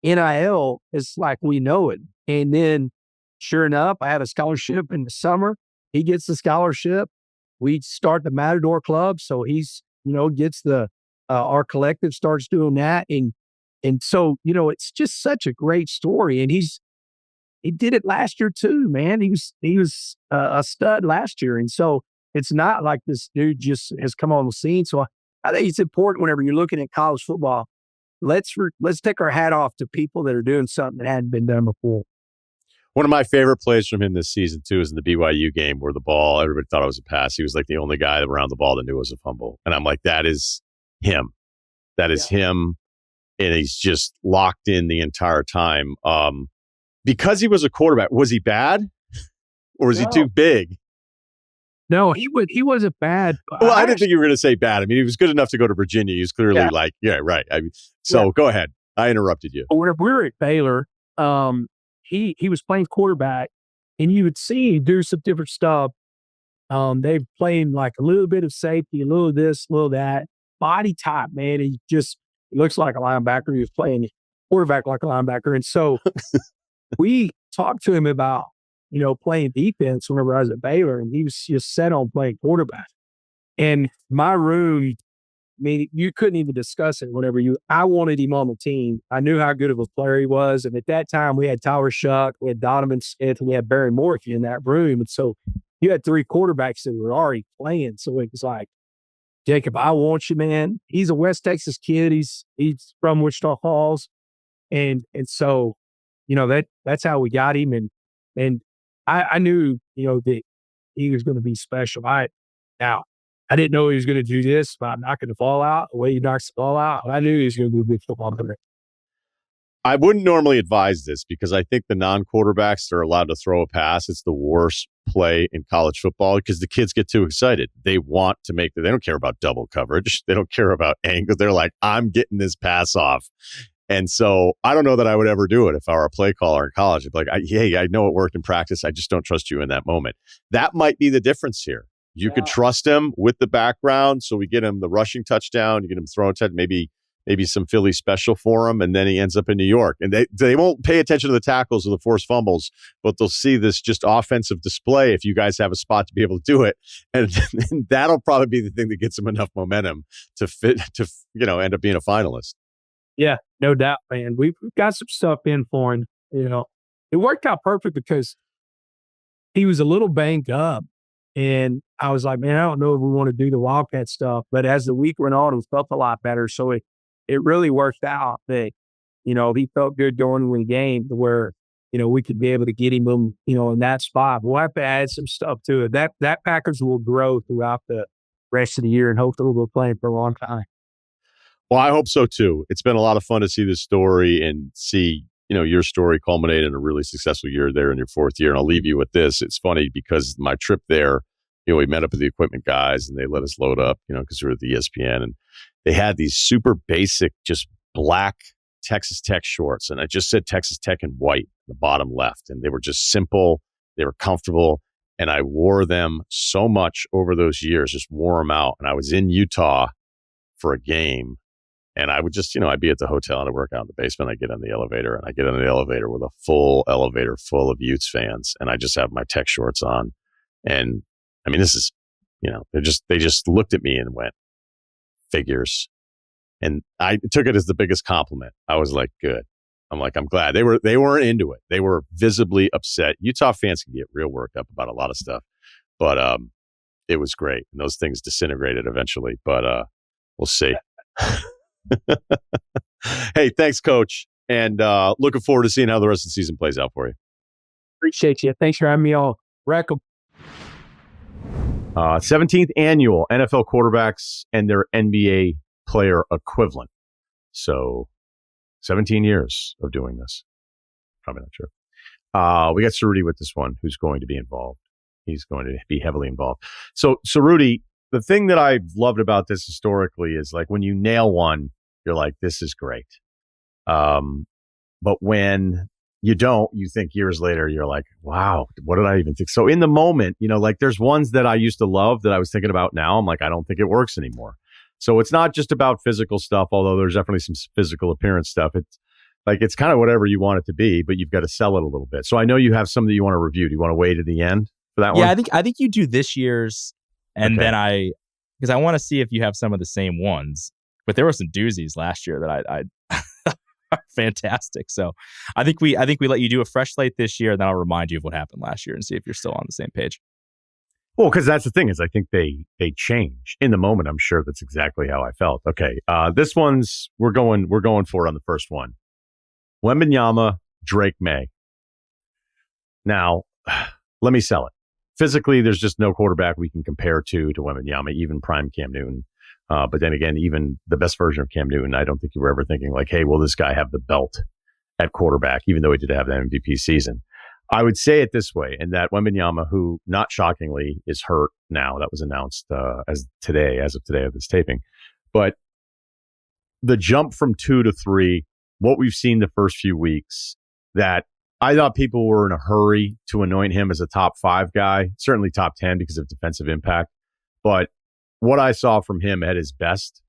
NIL is like we know it. And then sure enough, I had a scholarship in the summer. He gets the scholarship. We start the Matador Club. So he's, gets our collective starts doing that. And so, it's just such a great story. And he did it last year too, man. He was a stud last year. And so it's not like this dude just has come on the scene. So I think it's important whenever you're looking at college football, let's take our hat off to people that are doing something that hadn't been done before. One of my favorite plays from him this season, too, is in the BYU game where the ball, everybody thought it was a pass. He was like the only guy around the ball that knew it was a fumble. And I'm like, that is him. That is him. And he's just locked in the entire time. Because he was a quarterback, was he bad? Or was he too big? No, he wasn't bad. Well, I didn't think you were going to say bad. I mean, he was good enough to go to Virginia. He was clearly right. Go ahead. I interrupted you. When we were at Baylor, he was playing quarterback, and you would see him do some different stuff. They playing like a little bit of safety, a little this, a little that. Body type, man. He looks like a linebacker. He was playing quarterback like a linebacker. And so we talked to him about, playing defense whenever I was at Baylor, and he was just set on playing quarterback. And my room, I mean, you couldn't even discuss it I wanted him on the team. I knew how good of a player he was. And at that time, we had Tyler Shuck, we had Donovan Smith, and we had Barry Morky in that room. And so you had three quarterbacks that were already playing. So it was like, Jacob, I want you, man. He's a West Texas kid. He's from Wichita Falls. And so, that's how we got him. And I knew, that he was going to be special. I didn't know he was going to do this by knocking the ball out, the way he knocks the ball out. I knew he was going to be a big football player. I wouldn't normally advise this because I think the non-quarterbacks that are allowed to throw a pass, it's the worst play in college football because the kids get too excited. They want to they don't care about double coverage. They don't care about angle. They're like, I'm getting this pass off. And so I don't know that I would ever do it if I were a play caller in college. I'd be like, hey, I know it worked in practice. I just don't trust you in that moment. That might be the difference here. You could trust him with the background. So we get him the rushing touchdown. You get him throwing touchdown, maybe some Philly special for him. And then he ends up in New York. And they won't pay attention to the tackles or the forced fumbles, but they'll see this just offensive display if you guys have a spot to be able to do it. And that'll probably be the thing that gets him enough momentum to end up being a finalist. Yeah, no doubt, man. We've got some stuff in for him. It worked out perfect because he was a little banged up. And I was like, man, I don't know if we want to do the Wildcat stuff. But as the week went on, it felt a lot better. So it really worked out that, he felt good going into the game to where, we could be able to get him, in that spot. We'll have to add some stuff to it. That package will grow throughout the rest of the year and hopefully we'll play for a long time. Well, I hope so too. It's been a lot of fun to see this story and see, your story culminate in a really successful year there in your fourth year. And I'll leave you with this. It's funny because my trip there, we met up with the equipment guys and they let us load up, because we were at the ESPN and they had these super basic, just black Texas Tech shorts. And I just said Texas Tech in white, the bottom left. And they were just simple. They were comfortable. And I wore them so much over those years, just wore them out. And I was in Utah for a game. And I would just, I'd be at the hotel and I'd work out in the basement. I get on the elevator and I get on the elevator with a full elevator full of Utes fans. And I just have my Tech shorts on. And I mean, this is, they just looked at me and went, figures. And I took it as the biggest compliment. I was like, good. I'm like, I'm glad. They weren't into it. They were visibly upset. Utah fans can get real worked up about a lot of stuff, but it was great. And those things disintegrated eventually, but we'll see. Hey, thanks, Coach. And looking forward to seeing how the rest of the season plays out for you. Appreciate you. Thanks for having me on. Rack 'em. 17th annual NFL quarterbacks and their NBA player equivalent. So 17 years of doing this. Probably not true. We got Ceruti with this one, who's going to be involved. He's going to be heavily involved. So Ceruti, the thing that I've loved about this historically is like when you nail one, you're like, this is great. But when you don't, you think years later, you're like, wow, what did I even think? So in the moment, like there's ones that I used to love that I was thinking about now. I'm like, I don't think it works anymore. So it's not just about physical stuff, although there's definitely some physical appearance stuff. It's kind of whatever you want it to be, but you've got to sell it a little bit. So I know you have some that you want to review. Do you want to wait to the end for that one? Yeah, I think you do this year's, and then because I want to see if you have some of the same ones. But there were some doozies last year that I are fantastic. So I think we let you do a fresh slate this year, and then I'll remind you of what happened last year and see if you're still on the same page. Well, because that's the thing is I think they change in the moment. I'm sure that's exactly how I felt. Okay, this one's we're going for it on the first one. Wembanyama, Drake May. Now, let me sell it. Physically, there's just no quarterback we can compare to Wembanyama, even prime Cam Newton. But then again, even the best version of Cam Newton, I don't think you were ever thinking like, hey, will this guy have the belt at quarterback, even though he did have the MVP season. I would say it this way, and that Wembanyama, who not shockingly is hurt now, that was announced as of today of this taping. But the jump from 2 to 3, what we've seen the first few weeks, that I thought people were in a hurry to anoint him as a top 5 guy, certainly top 10 because of defensive impact. But what I saw from him at his best,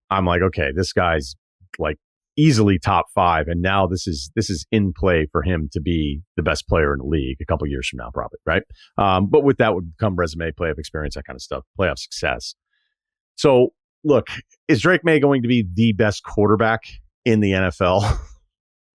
I'm like, okay, this guy's like easily top 5, and now this is in play for him to be the best player in the league a couple years from now, probably, right? But with that would come resume, playoff experience, that kind of stuff, playoff success. So, look, is Drake May going to be the best quarterback in the NFL?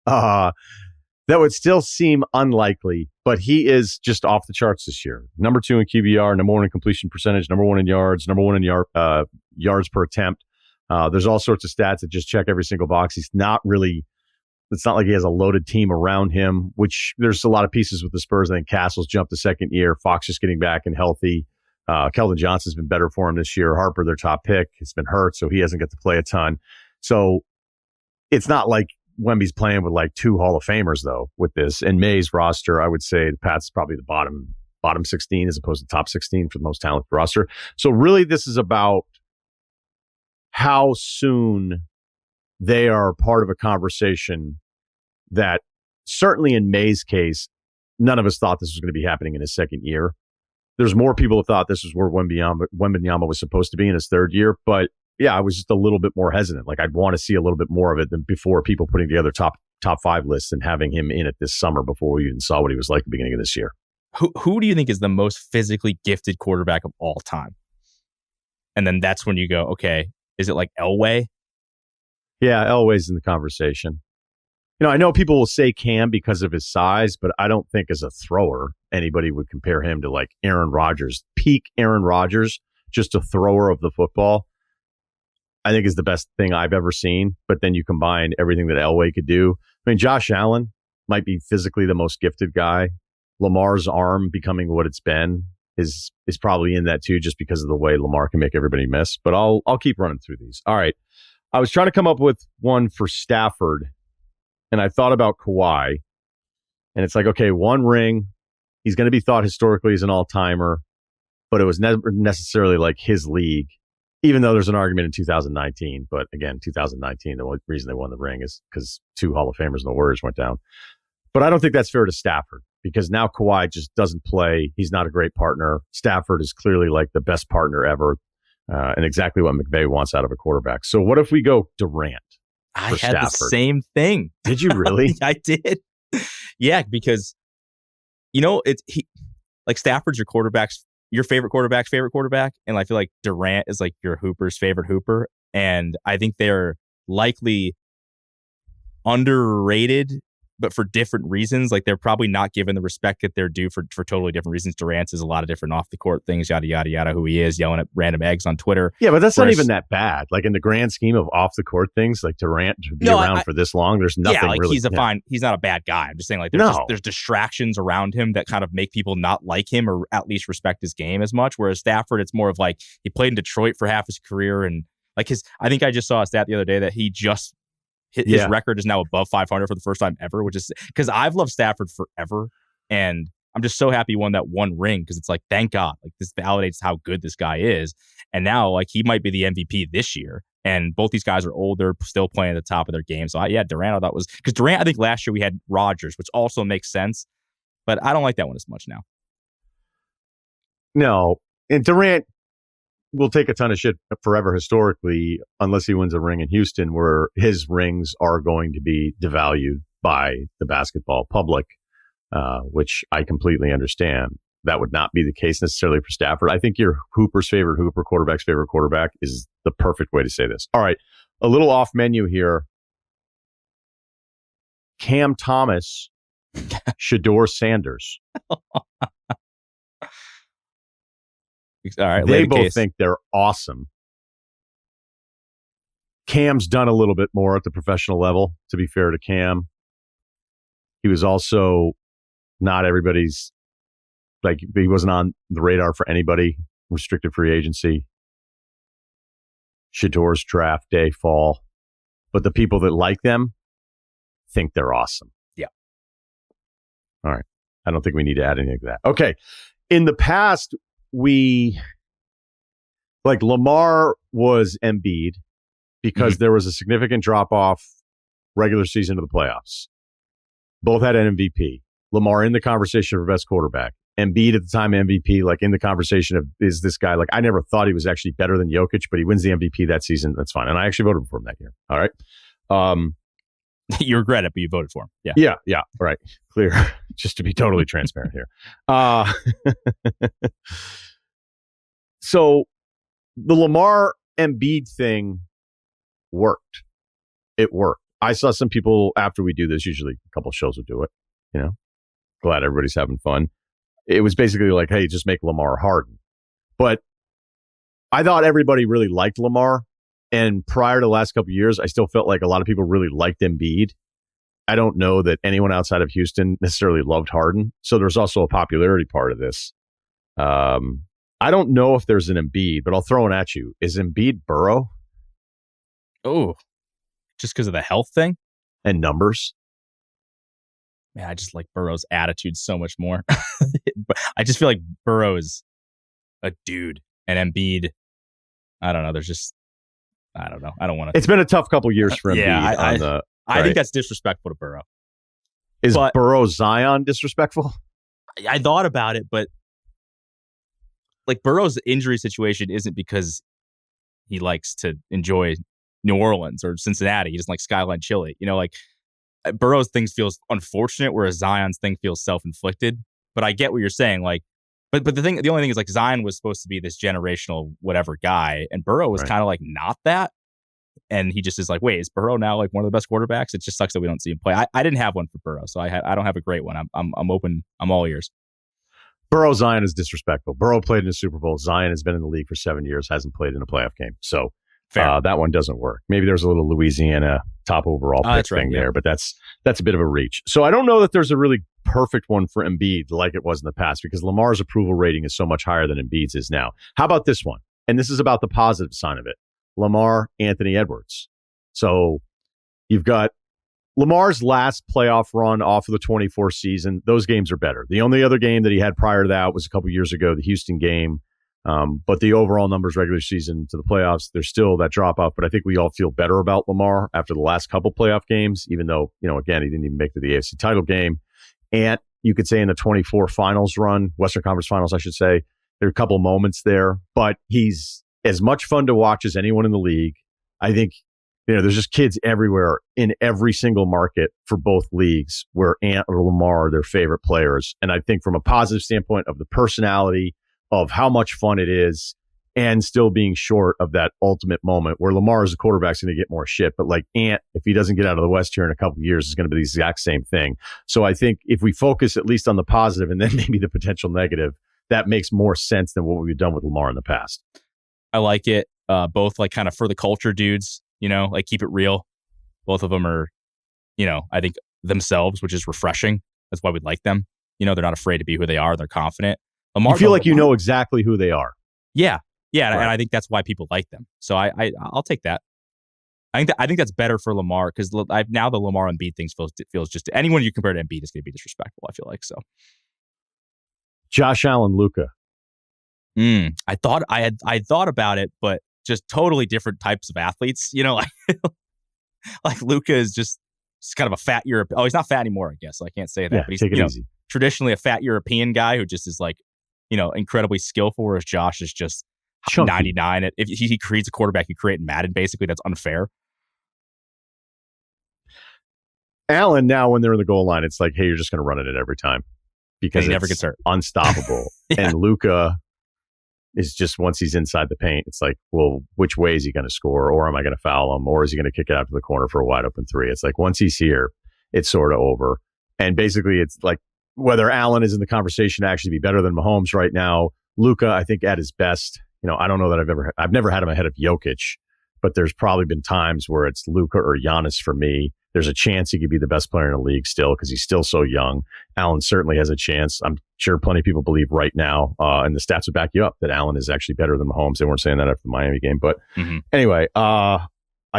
That would still seem unlikely, but he is just off the charts this year. Number 2 in QBR, number 1 in completion percentage, number 1 in yards, number 1 in yards per attempt. There's all sorts of stats that just check every single box. It's not like he has a loaded team around him, which there's a lot of pieces with the Spurs. I think Castle's jumped the second year. Fox just getting back and healthy. Keldon Johnson's been better for him this year. Harper, their top pick, has been hurt, so he hasn't got to play a ton. So it's not like Wemby's playing with like 2 Hall of Famers, though, with this. And May's roster, I would say the Pats is probably the bottom 16 as opposed to top 16 for the most talented roster. So really this is about how soon they are part of a conversation that certainly in May's case, none of us thought this was going to be happening in his second year. There's more people who thought this was where Wembanyama was supposed to be in his third year, but yeah, I was just a little bit more hesitant. Like I'd want to see a little bit more of it than before people putting together top 5 lists and having him in it this summer before we even saw what he was like at the beginning of this year. Who do you think is the most physically gifted quarterback of all time? And then that's when you go, okay, is it like Elway? Yeah, Elway's in the conversation. I know people will say Cam because of his size, but I don't think as a thrower anybody would compare him to like Aaron Rodgers. Peak Aaron Rodgers, just a thrower of the football, I think is the best thing I've ever seen. But then you combine everything that Elway could do. I mean, Josh Allen might be physically the most gifted guy. Lamar's arm becoming what it's been is probably in that too, just because of the way Lamar can make everybody miss. But I'll keep running through these. All right. I was trying to come up with one for Stafford, and I thought about Kawhi. And it's like, okay, 1 ring. He's going to be thought historically as an all-timer, but it was never necessarily like his league, even though there's an argument in 2019. But again, 2019, the only reason they won the ring is because 2 Hall of Famers and the Warriors went down. But I don't think that's fair to Stafford because now Kawhi just doesn't play. He's not a great partner. Stafford is clearly like the best partner ever and exactly what McVay wants out of a quarterback. So what if we go Durant? I had Stafford? The same thing. Did you really? I did. Yeah, because like Stafford's your favorite quarterback's favorite quarterback, and I feel like Durant is like your Hooper's favorite Hooper, and I think they're likely underrated, but for different reasons. Like they're probably not given the respect that they're due for totally different reasons. Durant is a lot of different off the court things, yada, yada, yada, who he is, yelling at random eggs on Twitter. Yeah, but that's not even that bad. Like in the grand scheme of off the court things, like Durant to be around for this long, there's nothing really. He's not a bad guy. I'm just saying like there's distractions around him that kind of make people not like him or at least respect his game as much. Whereas Stafford, it's more of like he played in Detroit for half his career and like I think I just saw a stat the other day that his record is now above 500 for the first time ever, which is because I've loved Stafford forever. And I'm just so happy he won that one ring because it's like, thank God, like this validates how good this guy is. And now like he might be the MVP this year. And both these guys are older, still playing at the top of their game. So Durant, I thought was because Durant, I think last year we had Rodgers, which also makes sense. But I don't like that one as much now. No. And Durant will take a ton of shit forever historically, unless he wins a ring in Houston, where his rings are going to be devalued by the basketball public, which I completely understand. That would not be the case necessarily for Stafford. I think your Hooper's favorite Hooper, quarterback's favorite quarterback is the perfect way to say this. All right, a little off menu here. Cam Thomas, Shedeur Sanders. All right, they both think they're awesome. Cam's done a little bit more at the professional level, to be fair to Cam. He was also not everybody's, like, he wasn't on the radar for anybody. Restricted free agency. Shedeur's draft day, fall. But the people that like them think they're awesome. Yeah. All right. I don't think we need to add anything to that. Okay. In the past, Lamar was Embiid because there was a significant drop off regular season to the playoffs. Both had an MVP. Lamar in the conversation for best quarterback. Embiid at the time MVP, like in the conversation of, is this guy, like, I never thought he was actually better than Jokic, but he wins the MVP that season. That's fine. And I actually voted for him that year. All right. You regret it, but you voted for him. Yeah. Yeah. Right. Clear. Just to be totally transparent here. So the Lamar Embiid thing worked. It worked. I saw some people after we do this, usually a couple shows will do it, glad everybody's having fun. It was basically like, hey, just make Lamar Harden. But I thought everybody really liked Lamar. And prior to the last couple of years, I still felt like a lot of people really liked Embiid. I don't know that anyone outside of Houston necessarily loved Harden. So there's also a popularity part of this. I don't know if there's an Embiid, but I'll throw it at you. Is Embiid Burrow? Oh, just because of the health thing? And numbers? Man, I just like Burrow's attitude so much more. I just feel like Burrow is a dude. And Embiid, I don't know. I don't know. I don't want to. It's been a tough couple years for Embiid. Yeah, I think that's disrespectful to Burrow. Is Burrow Zion disrespectful? I thought about it, but like Burrow's injury situation isn't because he likes to enjoy New Orleans or Cincinnati. He doesn't like Skyline Chili. Like Burrow's thing feels unfortunate, whereas Zion's thing feels self-inflicted. But I get what you're saying. Like, but the only thing is like Zion was supposed to be this generational whatever guy, and Burrow was kind of like not that. And he just is like, wait, is Burrow now like one of the best quarterbacks? It just sucks that we don't see him play. I didn't have one for Burrow, so I don't have a great one. I'm open. I'm all ears. Burrow Zion is disrespectful. Burrow played in the Super Bowl. Zion has been in the league for 7 years, hasn't played in a playoff game. So that one doesn't work. Maybe there's a little Louisiana top overall pick thing there, but that's a bit of a reach. So I don't know that there's a really perfect one for Embiid like it was in the past because Lamar's approval rating is so much higher than Embiid's is now. How about this one? And this is about the positive side of it. Lamar, Anthony Edwards. So you've got Lamar's last playoff run off of the 24 season. Those games are better. The only other game that he had prior to that was a couple years ago, the Houston game. But the overall numbers regular season to the playoffs, there's still that drop off. But I think we all feel better about Lamar after the last couple playoff games, even though, again, he didn't even make it to the AFC title game. And you could say in the 24 finals run, Western Conference finals, I should say, there are a couple moments there, but he's as much fun to watch as anyone in the league. I think, there's just kids everywhere in every single market for both leagues where Ant or Lamar are their favorite players. And I think from a positive standpoint of the personality, of how much fun it is, and still being short of that ultimate moment where Lamar as a quarterback is going to get more shit. But like Ant, if he doesn't get out of the West here in a couple of years, is going to be the exact same thing. So I think if we focus at least on the positive and then maybe the potential negative, that makes more sense than what we've done with Lamar in the past. I like it. Both like kind of for the culture dudes, like keep it real. Both of them are, I think themselves, which is refreshing. That's why we like them. They're not afraid to be who they are. They're confident. Lamar, you feel like you know exactly who they are. Yeah. Yeah. Right. And I think that's why people like them. So I'll take that. I think that's better for Lamar because now the Lamar Embiid thing feels just anyone you compare to Embiid is going to be disrespectful. I feel like so. Josh Allen, Luka. I thought about it, but just totally different types of athletes. Like Luka is just kind of a fat European. Oh, he's not fat anymore, I guess. So I can't say that. Yeah, but he's take it easy. Traditionally a fat European guy who just is like, incredibly skillful. Whereas Josh is just Chunky. 99. If he creates a quarterback, you create in Madden. Basically, that's unfair. Allen, now when they're in the goal line, it's like, hey, you're just going to run it every time because he it's never gets hurt. Unstoppable. Yeah. And Luka is just once he's inside the paint, it's like, well, which way is he going to score? Or am I going to foul him? Or is he going to kick it out to the corner for a wide open three? It's like once he's here, it's sort of over. And basically, it's like whether Allen is in the conversation to actually be better than Mahomes right now. Luka, I think at his best, I don't know that I've never had him ahead of Jokic, but there's probably been times where it's Luka or Giannis for me. There's a chance he could be the best player in the league still because he's still so young. Allen certainly has a chance. I'm sure plenty of people believe right now, and the stats would back you up, that Allen is actually better than Mahomes. They weren't saying that after the Miami game. But anyway, I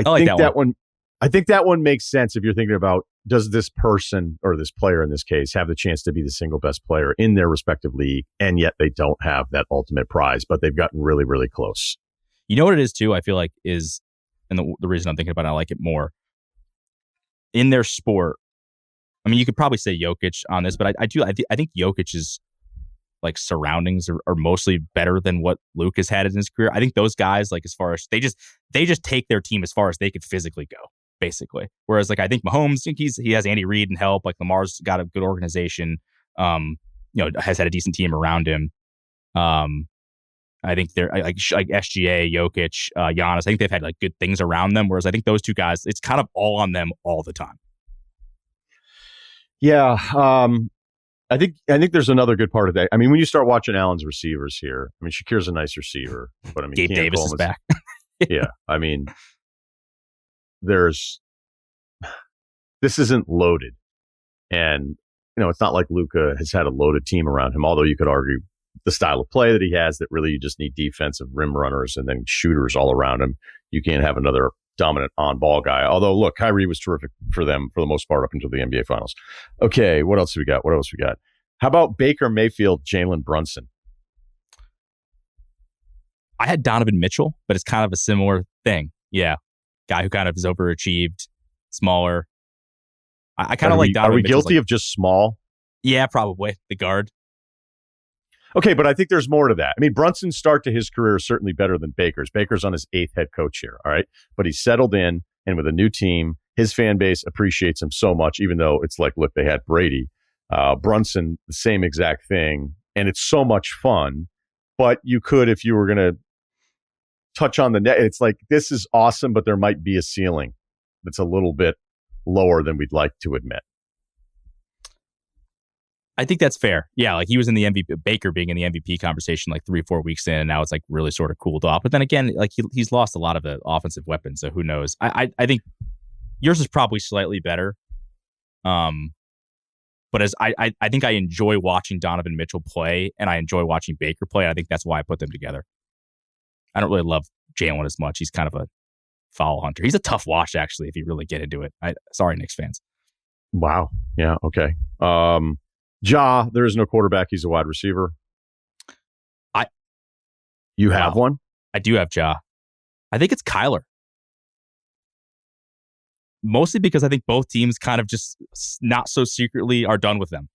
think that one. I think that one makes sense if you're thinking about, does this person or this player in this case have the chance to be the single best player in their respective league, and yet they don't have that ultimate prize, but they've gotten really, really close. You know what it is too? I feel like is, and the reason I'm thinking about it, I like it more in their sport. I mean, you could probably say Jokic on this, but I think Jokic's like surroundings are mostly better than what Luke has had in his career. I think those guys, like as far as they just take their team as far as they could physically go, basically. Whereas like I think Mahomes, he has Andy Reid and help. Like Lamar's got a good organization. Has had a decent team around him. I think they're like SGA, Jokic, Giannis. I think they've had like good things around them. Whereas I think those two guys, it's kind of all on them all the time. Yeah, I think there's another good part of that. I mean, when you start watching Allen's receivers here, I mean, Shakir's a nice receiver, but I mean, Gabe Davis is back. Yeah, I mean, this isn't loaded, and it's not like Luka has had a loaded team around him. Although you could argue the style of play that he has, that really you just need defensive rim runners and then shooters all around him. You can't have another dominant on-ball guy. Although, look, Kyrie was terrific for them for the most part up until the NBA Finals. Okay, what else we got? How about Baker Mayfield, Jalen Brunson? I had Donovan Mitchell, but it's kind of a similar thing. Yeah, guy who kind of is overachieved, smaller. I kind of like Donovan. Are we Mitchell's guilty of just small? Yeah, probably the guard. Okay, but I think there's more to that. I mean, Brunson's start to his career is certainly better than Baker's. Baker's on his 8th head coach here, all right? But he's settled in, and with a new team, his fan base appreciates him so much, even though it's like, look, they had Brady. Brunson, the same exact thing, and it's so much fun. But you could, if you were going to touch on the net, it's like, this is awesome, but there might be a ceiling that's a little bit lower than we'd like to admit. I think that's fair. Yeah, like he was in the MVP, Baker being in the MVP conversation like 3-4 weeks in, and now it's like really sort of cooled off. But then again, like he's lost a lot of the offensive weapons, so who knows? I think yours is probably slightly better. But as I think I enjoy watching Donovan Mitchell play, and I enjoy watching Baker play. I think that's why I put them together. I don't really love Jalen as much. He's kind of a foul hunter. He's a tough watch, actually, if you really get into it. Sorry, Knicks fans. Wow. Yeah. Okay. There is no quarterback. He's a wide receiver. You have one? I do have Ja. I think it's Kyler. Mostly because I think both teams kind of just not so secretly are done with them.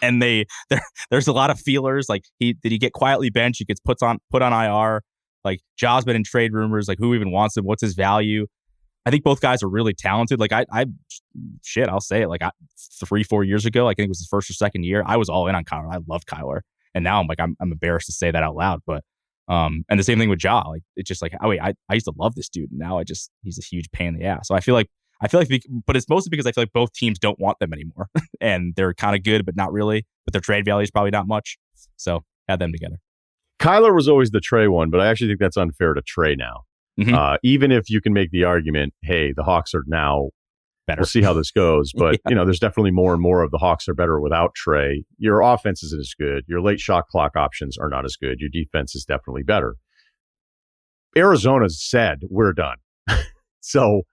And there's a lot of feelers. Like, did he get quietly benched? He gets put on IR. Like, Ja's been in trade rumors. Like, who even wants him? What's his value? I think both guys are really talented. Like, I'll say it. Like, 3-4 years ago, like, I think it was his first or second year, I was all in on Kyler. I loved Kyler. And now I'm embarrassed to say that out loud. But And the same thing with Ja. Like it's just like, oh wait, I used to love this dude, and now he's a huge pain in the ass. So I feel like, but it's mostly because I feel like both teams don't want them anymore, and they're kind of good, but not really. But their trade value is probably not much. So add them together. Kyler was always the Trey one, but I actually think that's unfair to Trey now. Mhm. Even if you can make the argument, hey, the Hawks are now Better. We'll see how this goes, but Yeah. there's definitely more and more of the Hawks are better without Trey. Your offense isn't as good. Your late shot clock options are not as good. Your defense is definitely better. Arizona's said we're done. So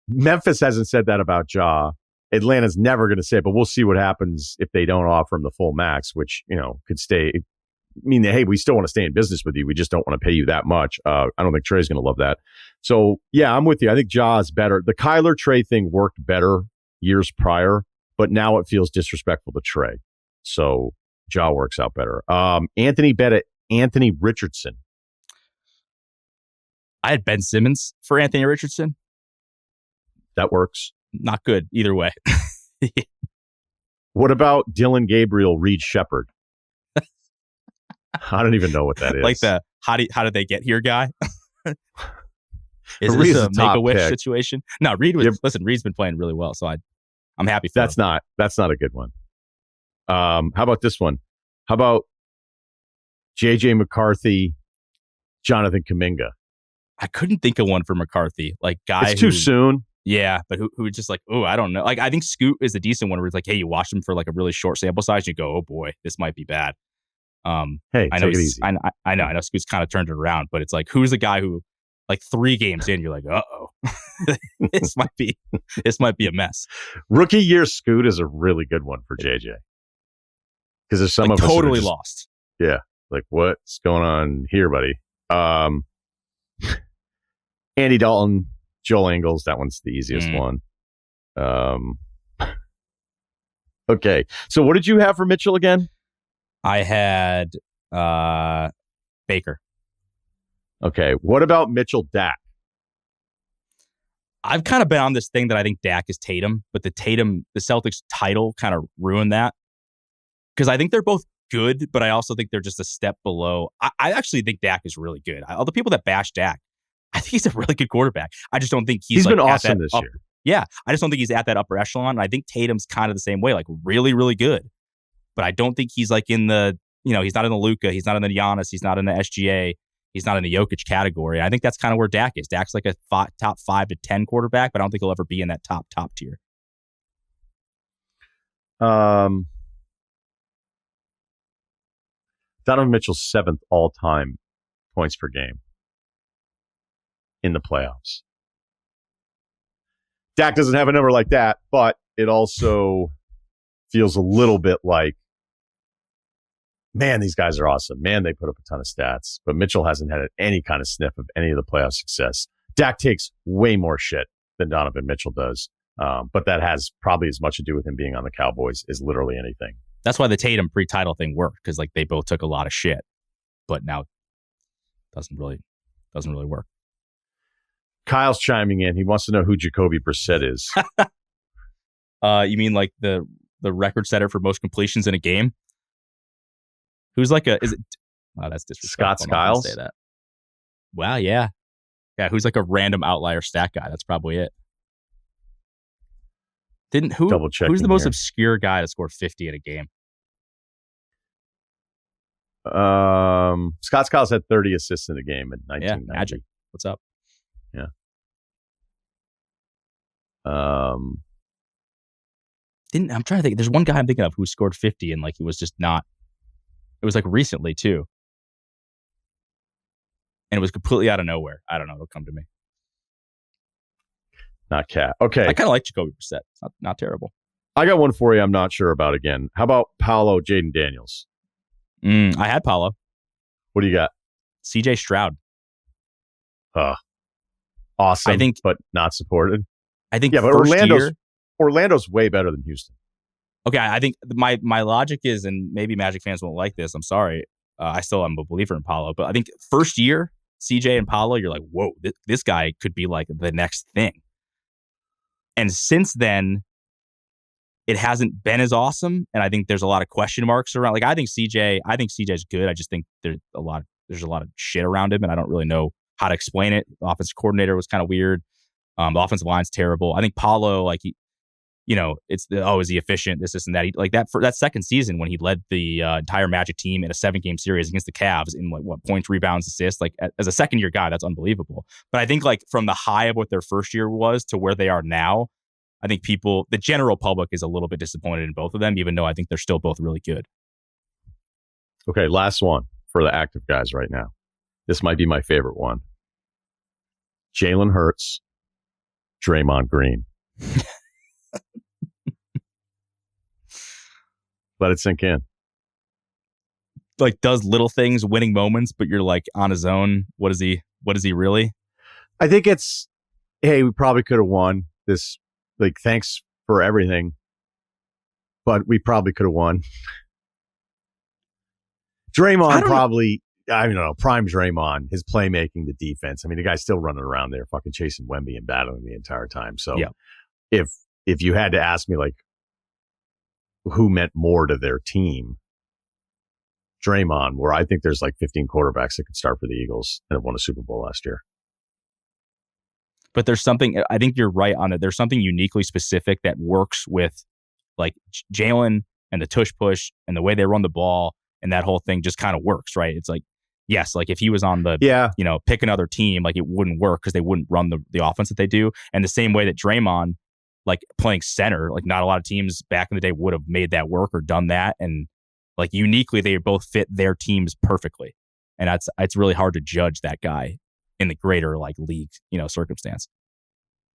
Memphis hasn't said that about Ja. Atlanta's never going to say it, but we'll see what happens if they don't offer him the full max, which, could stay. I mean, hey, we still want to stay in business with you. We just don't want to pay you that much. I don't think Trey's going to love that. So, yeah, I'm with you. I think Ja is better. The Kyler Trey thing worked better years prior, but now it feels disrespectful to Trey. So, Ja works out better. Anthony Bennett, Anthony Richardson. I had Ben Simmons for Anthony Richardson. That works. Not good either way. What about Dylan Gabriel, Reed Shepard? I don't even know what that is. Like the how did they get here guy? Is Reed's this a a top make-a-wish pick. situation? No, Reed was. Yep. Listen, Reed's been playing really well, so I'm happy for That's him. not a good one. How about this one? How about JJ McCarthy, Jonathan Kuminga? I couldn't think of one for McCarthy. Like guy It's too soon. Yeah, but who was just like, oh, I don't know. Like I think Scoot is a decent one where it's like, hey, you watch him for like a really short sample size, you go, oh boy, this might be bad. Hey, I know take it easy. I know Scoot's kind of turned it around, but it's like, who's the guy who like 3 games in, you're like, uh-oh, this might be a mess. Rookie year Scoot is a really good one for JJ. Because there's some Like of us that are totally just- lost. Yeah. Like, what's going on here, buddy? Andy Dalton, Joel Ingles, that one's the easiest one. Okay. So what did you have for Mitchell again? I had Baker. Okay. What about Mitchell Dak? I've kind of been on this thing that I think Dak is Tatum, but the Celtics title kind of ruined that. Because I think they're both good, but I also think they're just a step below. I actually think Dak is really good. All the people that bash Dak, I think he's a really good quarterback. I just don't think he's like been at awesome that this year. Yeah, I just don't think he's at that upper echelon. And I think Tatum's kind of the same way, like really, really good. But I don't think he's like in the, he's not in the Luka, he's not in the Giannis, he's not in the SGA, he's not in the Jokic category. I think that's kind of where Dak is. Dak's like a top 5 to 10 quarterback, but I don't think he'll ever be in that top tier. Donovan Mitchell's 7th all-time points per game in the playoffs. Dak doesn't have a number like that, but it also feels a little bit like, man, these guys are awesome. Man, they put up a ton of stats, but Mitchell hasn't had any kind of sniff of any of the playoff success. Dak takes way more shit than Donovan Mitchell does, but that has probably as much to do with him being on the Cowboys as literally anything. That's why the Tatum pre-title thing worked, because like they both took a lot of shit, but now it doesn't really work. Kyle's chiming in. He wants to know who Jacoby Brissett is. You mean like the record setter for most completions in a game? Who's like is it? Oh, that's disrespectful. Scott I'm not gonna Skiles? say that. Wow, yeah. Who's like a random outlier stat guy? That's probably it. Double checking Who's the most here. obscure guy to score 50 in a game? Scott Skiles had 30 assists in a game in 1990. Yeah, Magic. What's up? Yeah. I'm trying to think. There's one guy I'm thinking of who scored 50 and like he was just not. It was like recently too, and it was completely out of nowhere. I don't know. It'll come to me. Not Cat. Okay. I kind of like Jacoby Brissett. It's not terrible. I got one for you I'm not sure about again. How about Paolo Jaden Daniels? I had Paulo. What do you got? CJ Stroud. Awesome, I think- but not supported. I think Yeah, but first Orlando's year. Orlando's way better than Houston. Okay, I think my logic is, and maybe Magic fans won't like this. I'm sorry. I still am a believer in Paulo, but I think first year CJ and Paulo, you're like, whoa, this guy could be like the next thing. And since then, it hasn't been as awesome. And I think there's a lot of question marks around. Like, I think CJ's good. I just think there's a lot there's a lot of shit around him, and I don't really know how to explain it. The offensive coordinator was kind of weird. The offensive line's terrible. I think Paulo, like it's is he efficient? This and that. For that second season when he led the entire Magic team in a 7-game series against the Cavs in points, rebounds, assists. Like as a second-year guy, that's unbelievable. But I think from the high of what their first year was to where they are now, I think the general public is a little bit disappointed in both of them, even though I think they're still both really good. Okay, last one for the active guys right now. This might be my favorite one. Jalen Hurts, Draymond Green. Let it sink in. Does little things, winning moments, but you're on his own. What is he really? I think it's, hey, we probably could have won this. Thanks for everything, but we probably could have won. Draymond probably, I don't know, prime Draymond, his playmaking, the defense. I mean, the guy's still running around there fucking chasing Wemby and battling the entire time. So if you had to ask me, who meant more to their team, Draymond, where I think there's 15 quarterbacks that could start for the Eagles and have won a Super Bowl last year. But there's something, I think you're right on it. There's something uniquely specific that works with Jalen and the tush push and the way they run the ball, and that whole thing just kind of works, right? It's yes, if he was on the, pick another team, it wouldn't work because they wouldn't run the offense that they do. And the same way that Draymond, playing center, not a lot of teams back in the day would have made that work or done that. And uniquely, they both fit their teams perfectly. And it's really hard to judge that guy in the greater league, circumstance.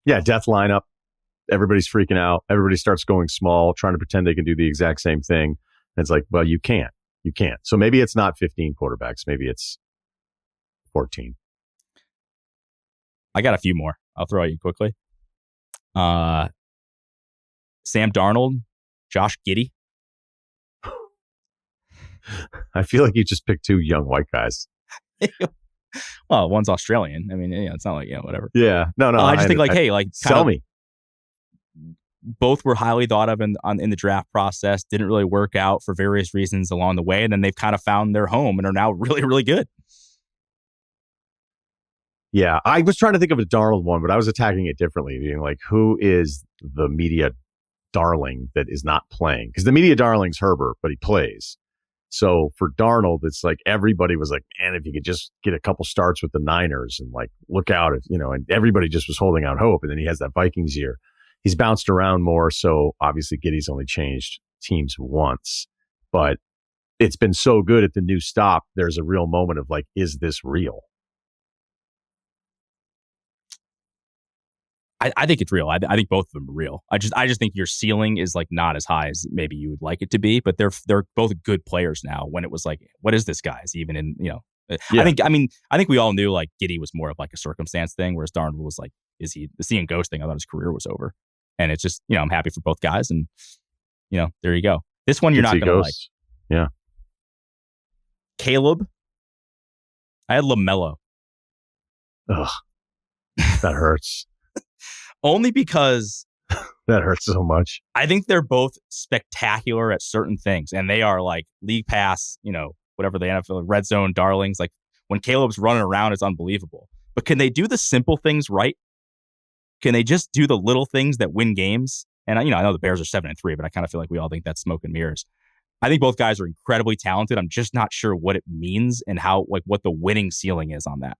Yeah, death lineup. Everybody's freaking out. Everybody starts going small, trying to pretend they can do the exact same thing. And it's well, you can't. You can't. So maybe it's not 15 quarterbacks. Maybe it's 14. I got a few more. I'll throw at you quickly. Sam Darnold, Josh Giddey. I feel like you just picked two young white guys. Well, one's Australian. I mean, it's not whatever. Yeah. No. I just think sell me. Both were highly thought of in the draft process. Didn't really work out for various reasons along the way, and then they've kind of found their home and are now really, really good. Yeah, I was trying to think of a Darnold one, but I was attacking it differently, being who is the media darling that is not playing? Because the media darling's Herbert, but he plays. So for Darnold, it's everybody was man, if you could just get a couple starts with the Niners and look out if, and everybody just was holding out hope. And then he has that Vikings year. He's bounced around more. So obviously Giddey's only changed teams once, but it's been so good at the new stop. There's a real moment of is this real? I think it's real. I think both of them are real. I just think your ceiling is not as high as maybe you would like it to be, but they're both good players now. When it was what is this guy? Is he even in, Yeah. I think we all knew Giddey was more of a circumstance thing, whereas Darnold was is he the seeing ghost thing? I thought his career was over. And it's just, I'm happy for both guys, and there you go. This one you're not going to like. Yeah. Caleb. I had LaMelo. Ugh. That hurts. Only because that hurts so much. I think they're both spectacular at certain things, and they are league pass, whatever the NFL red zone darlings. When Caleb's running around, it's unbelievable. But can they do the simple things right? Can they just do the little things that win games? And I know the Bears are 7-3, but I kind of feel like we all think that's smoke and mirrors. I think both guys are incredibly talented. I'm just not sure what it means and how what the winning ceiling is on that.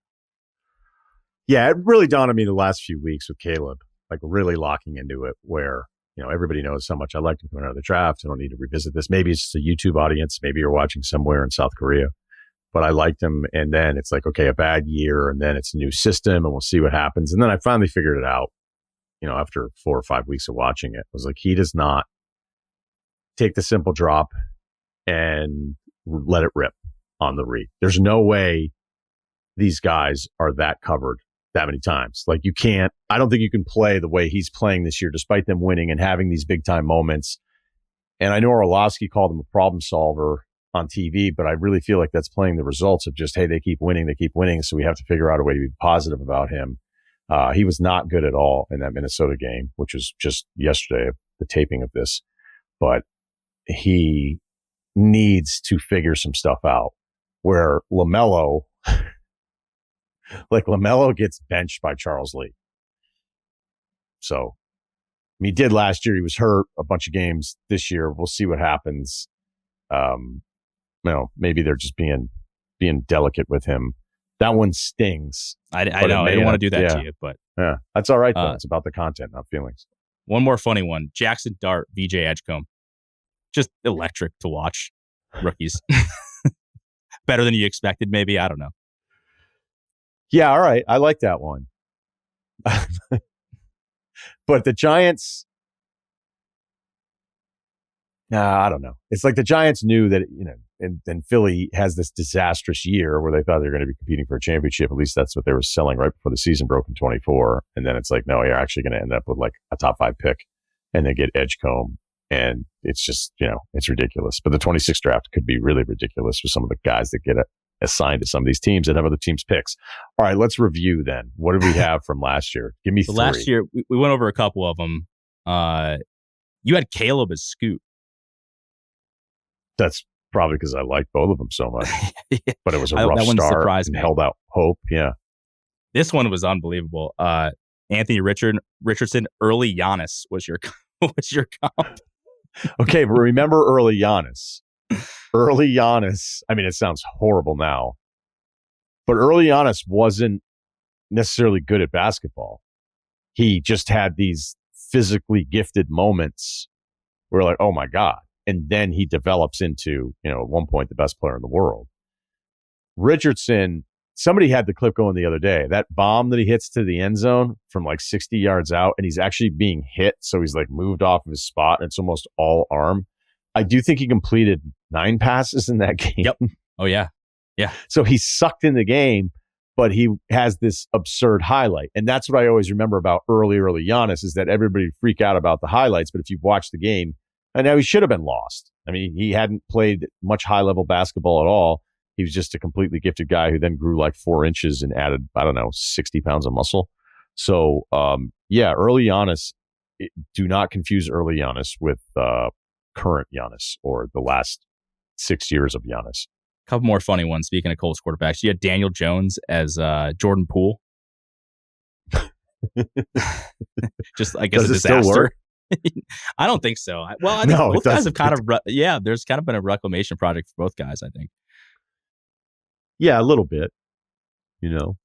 Yeah, it really dawned on me the last few weeks with Caleb. Really locking into it where, everybody knows how much I liked him coming out of the draft. I don't need to revisit this. Maybe it's just a YouTube audience. Maybe you're watching somewhere in South Korea, but I liked him. And then it's okay, a bad year, and then it's a new system and we'll see what happens. And then I finally figured it out, after 4 or 5 weeks of watching it. I was he does not take the simple drop and let it rip on the read. There's no way these guys are that covered that many times. You can't, I don't think you can play the way he's playing this year, despite them winning and having these big time moments. And I know Orlovsky called him a problem solver on TV, but I really feel like that's playing the results of just, hey, they keep winning. So we have to figure out a way to be positive about him. He was not good at all in that Minnesota game, which was just yesterday, the taping of this, but he needs to figure some stuff out where LaMelo, like LaMelo gets benched by Charles Lee. So he did last year. He was hurt a bunch of games this year. We'll see what happens. Maybe they're just being delicate with him. That one stings. I know. I didn't want to do that to you, but yeah, that's all right though. It's about the content, not feelings. One more funny one. Jackson Dart, VJ Edgecombe. Just electric to watch. Rookies. Better than you expected, maybe. I don't know. Yeah, all right. I like that one. But the Giants, I don't know. It's like the Giants knew that, and Philly has this disastrous year where they thought they were going to be competing for a championship. At least that's what they were selling right before the season broke in 24. And then it's like, no, you're actually going to end up with like a top 5 pick and they get Edgecombe. And it's just, it's ridiculous. But the 26th draft could be really ridiculous with some of the guys that get assigned to some of these teams that have other teams' picks. All right, let's review then. What did we have from last year? Give me three. Last year, we went over a couple of them. You had Caleb as Scoot. That's probably because I liked both of them so much. Yeah. But it was a rough start and held out hope. Yeah. This one was unbelievable. Anthony Richardson, early Giannis was your comp. Okay, but remember early Giannis. Early Giannis, I mean, it sounds horrible now, but early Giannis wasn't necessarily good at basketball. He just had these physically gifted moments where like, oh my God. And then he develops into, at one point, the best player in the world. Richardson, somebody had the clip going the other day. That bomb that he hits to the end zone from like 60 yards out, and he's actually being hit. So he's like moved off of his spot, and it's almost all arm. I do think he completed 9 passes in that game. Yep. Oh, yeah. Yeah. So he sucked in the game, but he has this absurd highlight. And that's what I always remember about early Giannis is that everybody freak out about the highlights. But if you've watched the game, I know he should have been lost. I mean, he hadn't played much high-level basketball at all. He was just a completely gifted guy who then grew like 4 inches and added, 60 pounds of muscle. So, early Giannis, do not confuse early Giannis with current Giannis or the last 6 years of Giannis. A couple more funny ones. Speaking of Colts quarterbacks, you had Daniel Jones as Jordan Poole. Just, I guess, Does a it disaster. still work? I don't think so. I think both guys have kind of, there's kind of been a reclamation project for both guys, I think. Yeah, a little bit, You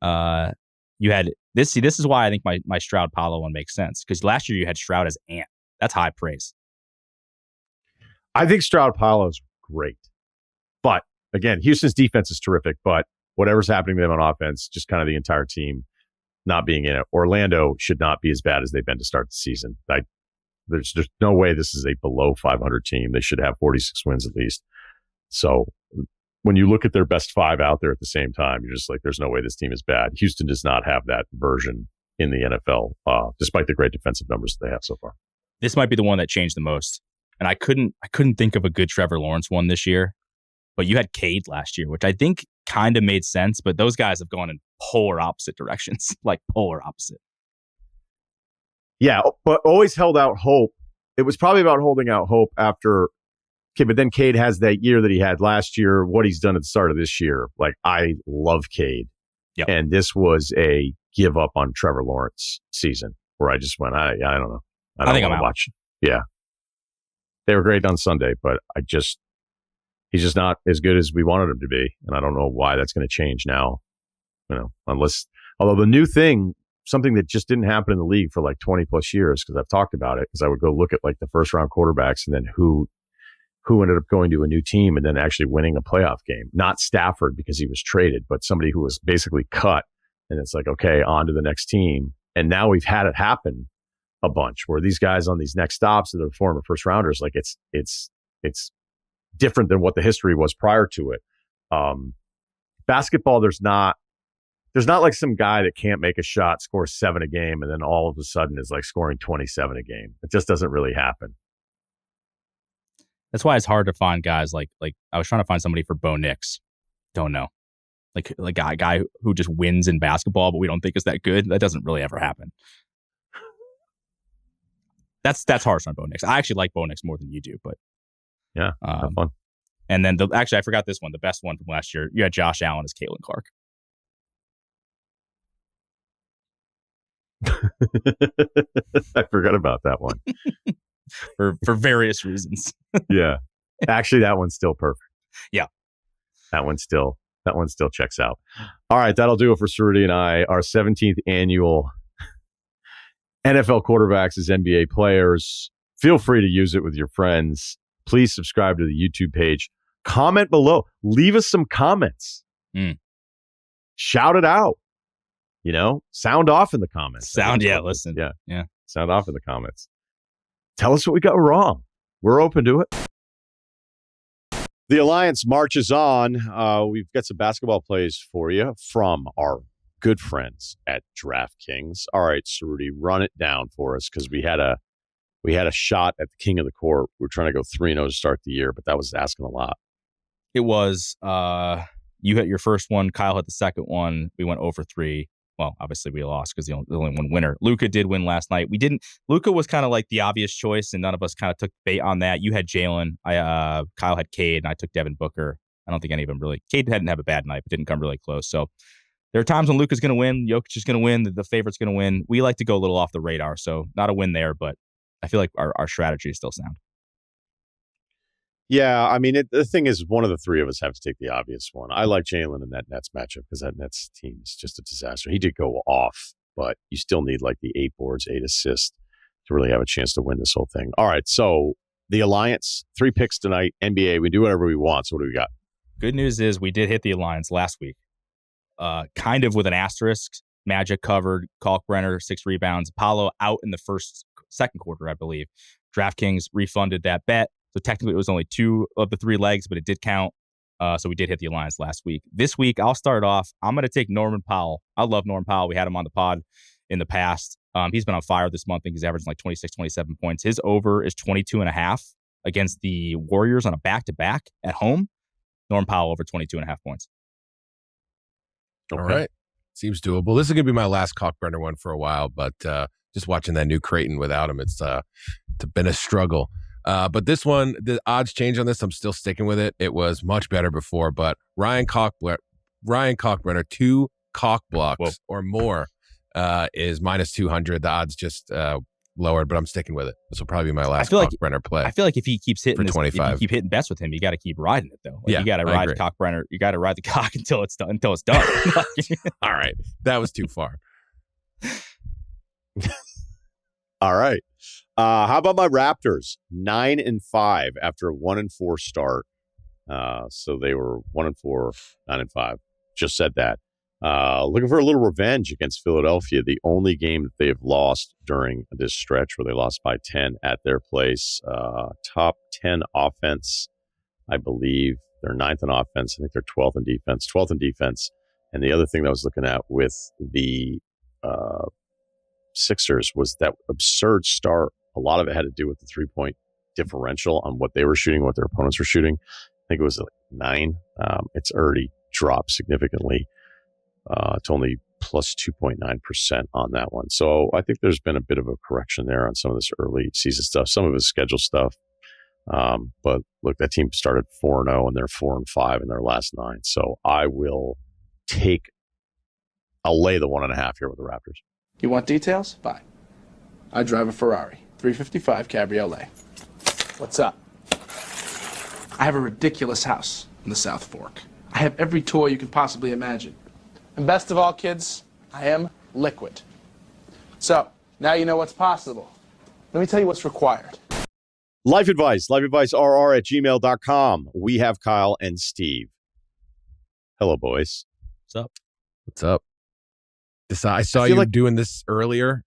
had this. See, this is why I think my Stroud Paulo one makes sense, because last year you had Stroud as Ant. That's high praise. I think Stroud Paulo is great. But again, Houston's defense is terrific, but whatever's happening to them on offense, just kind of the entire team not being in it. Orlando should not be as bad as they've been to start the season. There's no way this is a below 500 team. They should have 46 wins at least. So when you look at their best 5 out there at the same time, you're just like, there's no way this team is bad. Houston does not have that version in the NFL, despite the great defensive numbers that they have so far. This might be the one that changed the most. And I couldn't think of a good Trevor Lawrence one this year. But you had Cade last year, which I think kind of made sense. But those guys have gone in polar opposite directions, like polar opposite. Yeah, but always held out hope. It was probably about holding out hope after. Okay, but then Cade has that year that he had last year, what he's done at the start of this year. Like, I love Cade. Yep. And this was a give up on Trevor Lawrence season where I just went, I don't know. I think I'm out. Watch. Yeah. They were great on Sunday, but he's just not as good as we wanted him to be. And I don't know why that's going to change now, although the new thing, something that just didn't happen in the league for like 20 plus years, because I've talked about it, because I would go look at like the first round quarterbacks and then who ended up going to a new team and then actually winning a playoff game. Not Stafford because he was traded, but somebody who was basically cut. And it's like, okay, on to the next team. And now we've had it happen a bunch where these guys on these next stops that are former first rounders, like it's different than what the history was prior to it. Basketball, there's not like some guy that can't make a shot, scores 7 a game, and then all of a sudden is like scoring 27 a game. It just doesn't really happen. That's why it's hard to find guys like I was trying to find somebody for Bo Nix. Don't know. Like a guy who just wins in basketball, but we don't think is that good. That doesn't really ever happen. That's harsh on Bo Nix. I actually like Bo Nix more than you do, but yeah, have fun. And then actually, I forgot this one. The best one from last year. You had Josh Allen as Caitlin Clark. I forgot about that one. for various reasons. Yeah. Actually, that one's still perfect. Yeah. That one still checks out. All right, that'll do it for Ceruti and I. Our 17th annual NFL Quarterbacks as NBA Players. Feel free to use it with your friends. Please subscribe to the YouTube page. Comment below. Leave us some comments. Shout it out. Sound off in the comments. Listen. Yeah. Sound off in the comments. Tell us what we got wrong. We're open to it. The Alliance marches on. We've got some basketball plays for you from our good friends at DraftKings. All right, Ceruti, run it down for us because we had a shot at the king of the court. We're trying to go 3-0 to start the year, but that was asking a lot. It was. You hit your first one. Kyle hit the second one. We went 0 for 3. Well, obviously we lost because the only one winner. Luka did win last night. We didn't. Luka was kind of like the obvious choice, and none of us kind of took bait on that. You had Jalen. Kyle had Cade, and I took Devin Booker. I don't think any of them really. Cade didn't have a bad night, but didn't come really close. So there are times when Luka's going to win, Jokic is going to win, the favorite's going to win. We like to go a little off the radar, so not a win there, but I feel like our strategy is still sound. Yeah, I mean, the thing is, one of the three of us have to take the obvious one. I like Jalen in that Nets matchup because that Nets team is just a disaster. He did go off, but you still need like the 8 boards, 8 assists to really have a chance to win this whole thing. All right, so the Alliance, 3 picks tonight, NBA. We do whatever we want. So what do we got? Good news is we did hit the Alliance last week, kind of with an asterisk. Magic covered, Kalkbrenner, 6 rebounds. Apollo out in the second quarter, I believe. DraftKings refunded that bet. So technically it was only 2 of the 3 legs, but it did count. So we did hit the Alliance last week. This week, I'll start off. I'm going to take Norman Powell. I love Norman Powell. We had him on the pod in the past. He's been on fire this month. I think he's averaging like 26, 27 points. His over is 22.5 against the Warriors on a back-to-back at home. Norman Powell over 22.5 points. Okay. All right. Seems doable. This is going to be my last Kalkbrenner one for a while, but just watching that new Creighton without him, it's been a struggle. But this one, the odds change on this. I'm still sticking with it. It was much better before, but Ryen Kalkbrenner, 2 cock blocks or more is minus 200. The odds just lowered, but I'm sticking with it. This will probably be my last Kalkbrenner play. I feel like if he keeps hitting for 25, if you keep hitting bets with him, you got to keep riding it though. Like, yeah, you got to ride the Kalkbrenner. You got to ride the cock until it's done. All right, that was too far. All right. How about my Raptors? 9-5 after a 1-4 start. So they were 1-4, 9-5. Just said that. Looking for a little revenge against Philadelphia. The only game that they have lost during this stretch where they lost by 10 at their place. Top 10 offense, I believe. They're 9th in offense. I think they're 12th in defense. 12th in defense. And the other thing that I was looking at with the Sixers was that absurd start. A lot of it had to do with the 3-point differential on what they were shooting, what their opponents were shooting. I think it was like 9. It's already dropped significantly. It's only plus 2.9% on that one. So I think there's been a bit of a correction there on some of this early season stuff. Some of it's schedule stuff. But look, that team started 4-0 and they're 4-5 in their last 9. So I'll lay the 1.5 here with the Raptors. You want details? Fine. I drive a Ferrari 355 Cabriolet. What's up? I have a ridiculous house in the South Fork. I have every toy you can possibly imagine. And best of all, kids, I am liquid. So, now you know what's possible. Let me tell you what's required. Life advice, lifeadvicerr@gmail.com. We have Kyle and Steve. Hello, boys. What's up? What's up? I saw you doing this earlier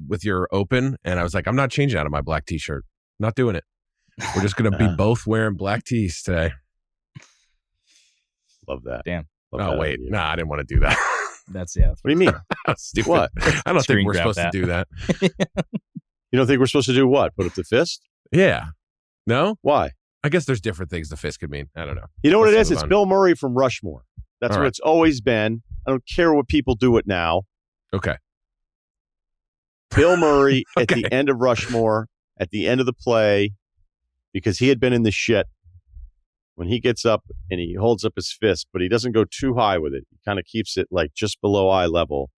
with your open, and I was like, I'm not changing out of my black t-shirt. Not doing it. We're just going to be both wearing black tees today. Love that. Damn. Oh, wait. Nah, I didn't want to do that. That's What do you mean? Stupid. What? I don't think we're supposed to do that. You don't think we're supposed to do what? Put up the fist? Yeah. No? Why? I guess there's different things the fist could mean. I don't know. You know what it is? It's Bill Murray from Rushmore. That's what it's always been. I don't care what people do it now. Okay. Bill Murray at the end of Rushmore, at the end of the play, because he had been in the shit. when he gets up and he holds up his fist, but he doesn't go too high with it. He kind of keeps it like just below eye level.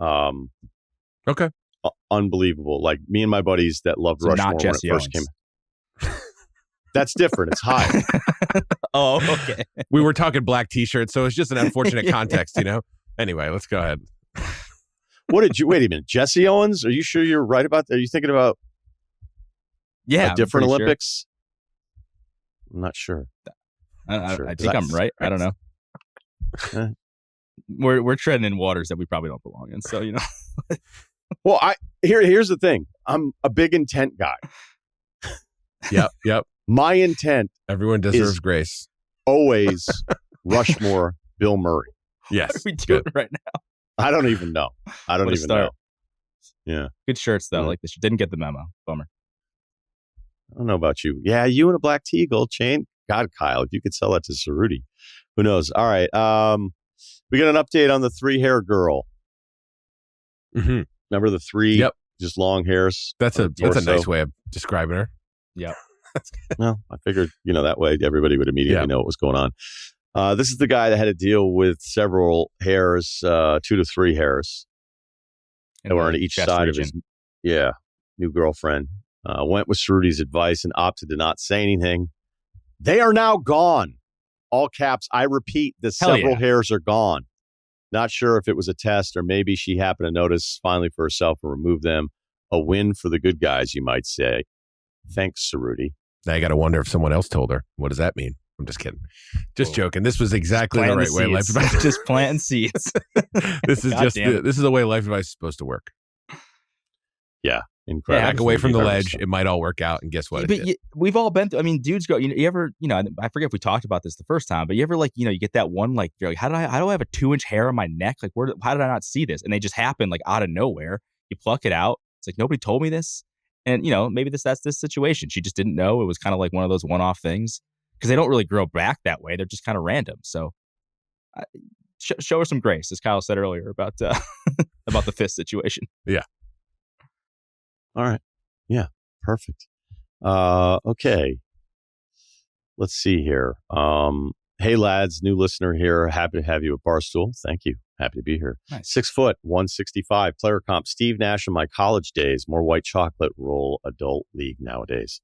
Okay. Unbelievable. Like me and my buddies that loved So Rushmore not when it Jesse first Owens. came. That's different. It's high. Oh, okay. We were talking black T-shirts, so it's just an unfortunate context, Anyway, let's go ahead. What did you? Wait a minute, Jesse Owens? Are you sure you're right about that? Are you thinking about Yeah, a different I'm pretty Olympics? I'm not sure. Sure. I think I'm right. I don't know. Eh. We're treading in waters that we probably don't belong in. So Well, here's the thing. I'm a big intent guy. Yep. My intent Everyone deserves is- grace. always Rushmore, Bill Murray. Yes. what are we doing right now? I don't even know. I don't What a even know. start. Yeah. Good shirts though. Yeah. Like this. Didn't get the memo. Bummer. I don't know about you. Yeah, you and a black tee, gold chain. God, Kyle, if you could sell that to Ceruti, who knows? All right. We got an update on the 3-hair girl. Mm-hmm. Remember the 3 Yep. just long hairs? That's on a the nice torso? way of describing her. Well, I figured, that way everybody would immediately Yeah. know what was going on. This is the guy that had to deal with several hairs, 2 to 3 hairs that were on the each chest side region. of his new girlfriend. Went with Ceruti's advice and opted to not say anything. They are now gone. All caps. I repeat, the Hell several yeah. hairs are gone. Not sure if it was a test or maybe she happened to notice finally for herself and remove them. A win for the good guys, you might say. Thanks, Ceruti. Now you got to wonder if someone else told her. What does that mean? I'm just kidding. Just joking. This was exactly the right way life advice. Just planting seeds. This is Goddamn. this is the way life advice is supposed to work. Incredible. Back away from the You've ever ledge. seen. It might all work out. And guess what? But we've all been through. I mean, dudes go. You ever? I forget if we talked about this the first time. But you ever you get that one you're like, how do I have a 2-inch hair on my neck? Like, how did I not see this? And they just happen out of nowhere. You pluck it out. It's like nobody told me this. And maybe that's this situation. She just didn't know. It was kind of like one of those one-off things because they don't really grow back that way. They're just kind of random. So show her some grace, as Kyle said earlier about about the fist situation. Yeah. All right. Yeah. Perfect. Okay. Let's see here. Hey, lads, new listener here. Happy to have you at Barstool. Thank you. Happy to be here. Nice. 6 foot, 165. Player comp, Steve Nash in my college days. More white chocolate roll adult league nowadays.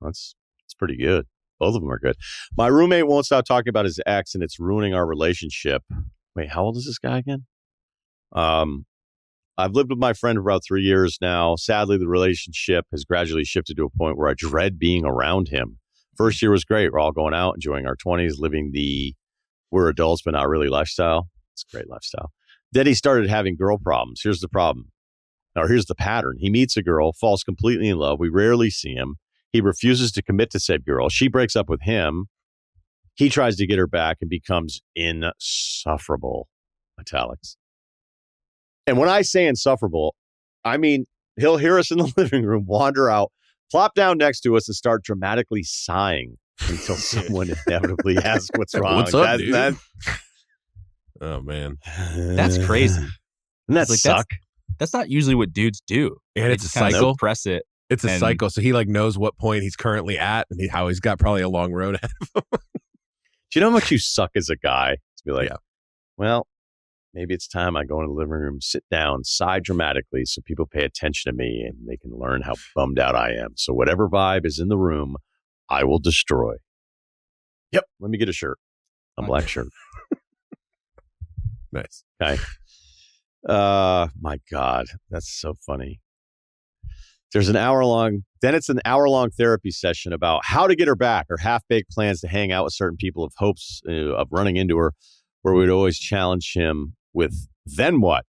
That's pretty good. Both of them are good. My roommate won't stop talking about his ex, and it's ruining our relationship. Wait, how old is this guy again? I've lived with my friend for about 3 years now. Sadly, the relationship has gradually shifted to a point where I dread being around him. First year was great. We're all going out, enjoying our 20s, living the we're adults, but not really lifestyle. It's a great lifestyle. Then he started having girl problems. Here's the problem. Or here's the pattern. He meets a girl, falls completely in love. We rarely see him. He refuses to commit to said girl. She breaks up with him. He tries to get her back and becomes insufferable. Italics. And when I say insufferable, I mean, he'll hear us in the living room, wander out, plop down next to us and start dramatically sighing until someone inevitably asks what's wrong. What's up, dude? Oh, man. That's crazy. Doesn't that It's like, suck? That's not usually what dudes do. And They it's a just kinda cycle. Suppress it. It's a And- cycle. So he knows what point he's currently at and how he's got probably a long road ahead of him. Do you know how much you suck as a guy? To be like, Yeah. well, maybe it's time I go into the living room, sit down, sigh dramatically so people pay attention to me and they can learn how bummed out I am. So whatever vibe is in the room, I will destroy. Yep. Let me get a shirt. A black shirt. Nice. Okay. My God. That's so funny. There's it's an hour-long therapy session about how to get her back or half-baked plans to hang out with certain people of hopes of running into her, where we'd always challenge him with, then what?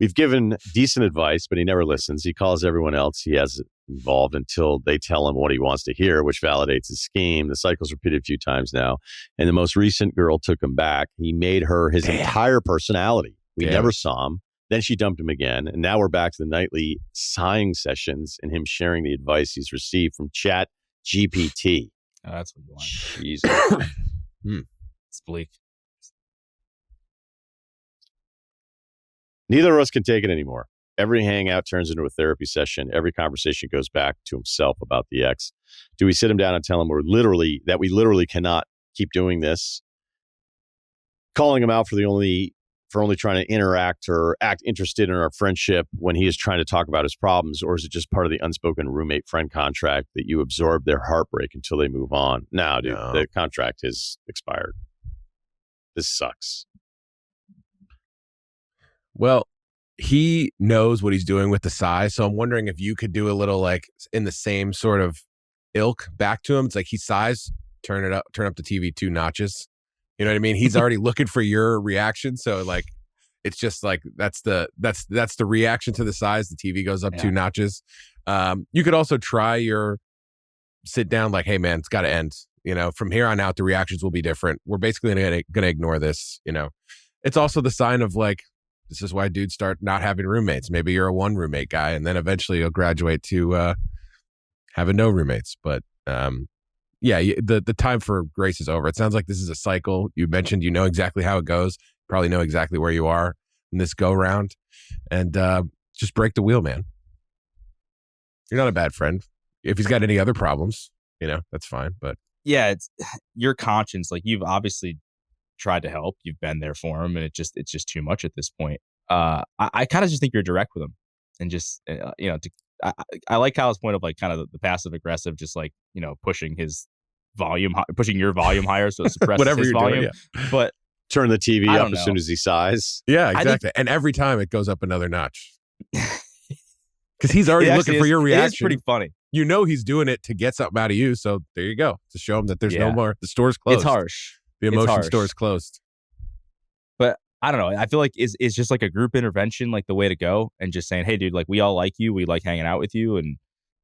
We've given decent advice, but he never listens. He calls everyone else he has involved until they tell him what he wants to hear, which validates his scheme. The cycle's repeated a few times now. And the most recent girl took him back. He made her his entire personality. We never saw him. Then she dumped him again. And now we're back to the nightly sighing sessions and him sharing the advice he's received from Chat GPT. Oh, that's what you want. Jesus. It's bleak. Neither of us can take it anymore. Every hangout turns into a therapy session. Every conversation goes back to himself about the ex. Do we sit him down and tell him we literally cannot keep doing this? Calling him out for only trying to interact or act interested in our friendship when he is trying to talk about his problems, or is it just part of the unspoken roommate-friend contract that you absorb their heartbreak until they move on? No, dude, the contract has expired. This sucks. Well, he knows what he's doing with the size, so I'm wondering if you could do a little like in the same sort of ilk back to him. It's like he's size, turn up the TV 2 notches. You know what I mean? He's already looking for your reaction, so like it's just like that's the reaction to the size. The TV goes up 2 notches. You could also try your sit down like, hey man, it's got to end. You know, from here on out, the reactions will be different. We're basically going to ignore this. You know, it's also the sign of like, this is why dudes start not having roommates. Maybe you're a 1 roommate guy, and then eventually you'll graduate to having no roommates. But yeah, the time for grace is over. It sounds like this is a cycle. You mentioned you know exactly how it goes. Probably know exactly where you are in this go round, and just break the wheel, man. You're not a bad friend. If he's got any other problems, you know, that's fine. But yeah, it's your conscience. Like, you've obviously tried to help. You've been there for him, and it's just too much at this point. I kind of just think you're direct with him, and just you know, I like Kyle's point of like kind of the passive aggressive, just like, you know, pushing his volume, pushing your volume higher so it suppresses whatever his you're volume. doing, yeah. But turn the TV up as soon as he sighs. Yeah, exactly. And every time it goes up another notch. Because he's already looking for your reaction. It's pretty funny. You know he's doing it to get something out of you. So there you go. To show him that there's no more. The store's closed. It's harsh. The emotion store is closed. But I don't know. I feel like it's just like a group intervention, like the way to go, and just saying, hey, dude, like we all like you. We like hanging out with you. And,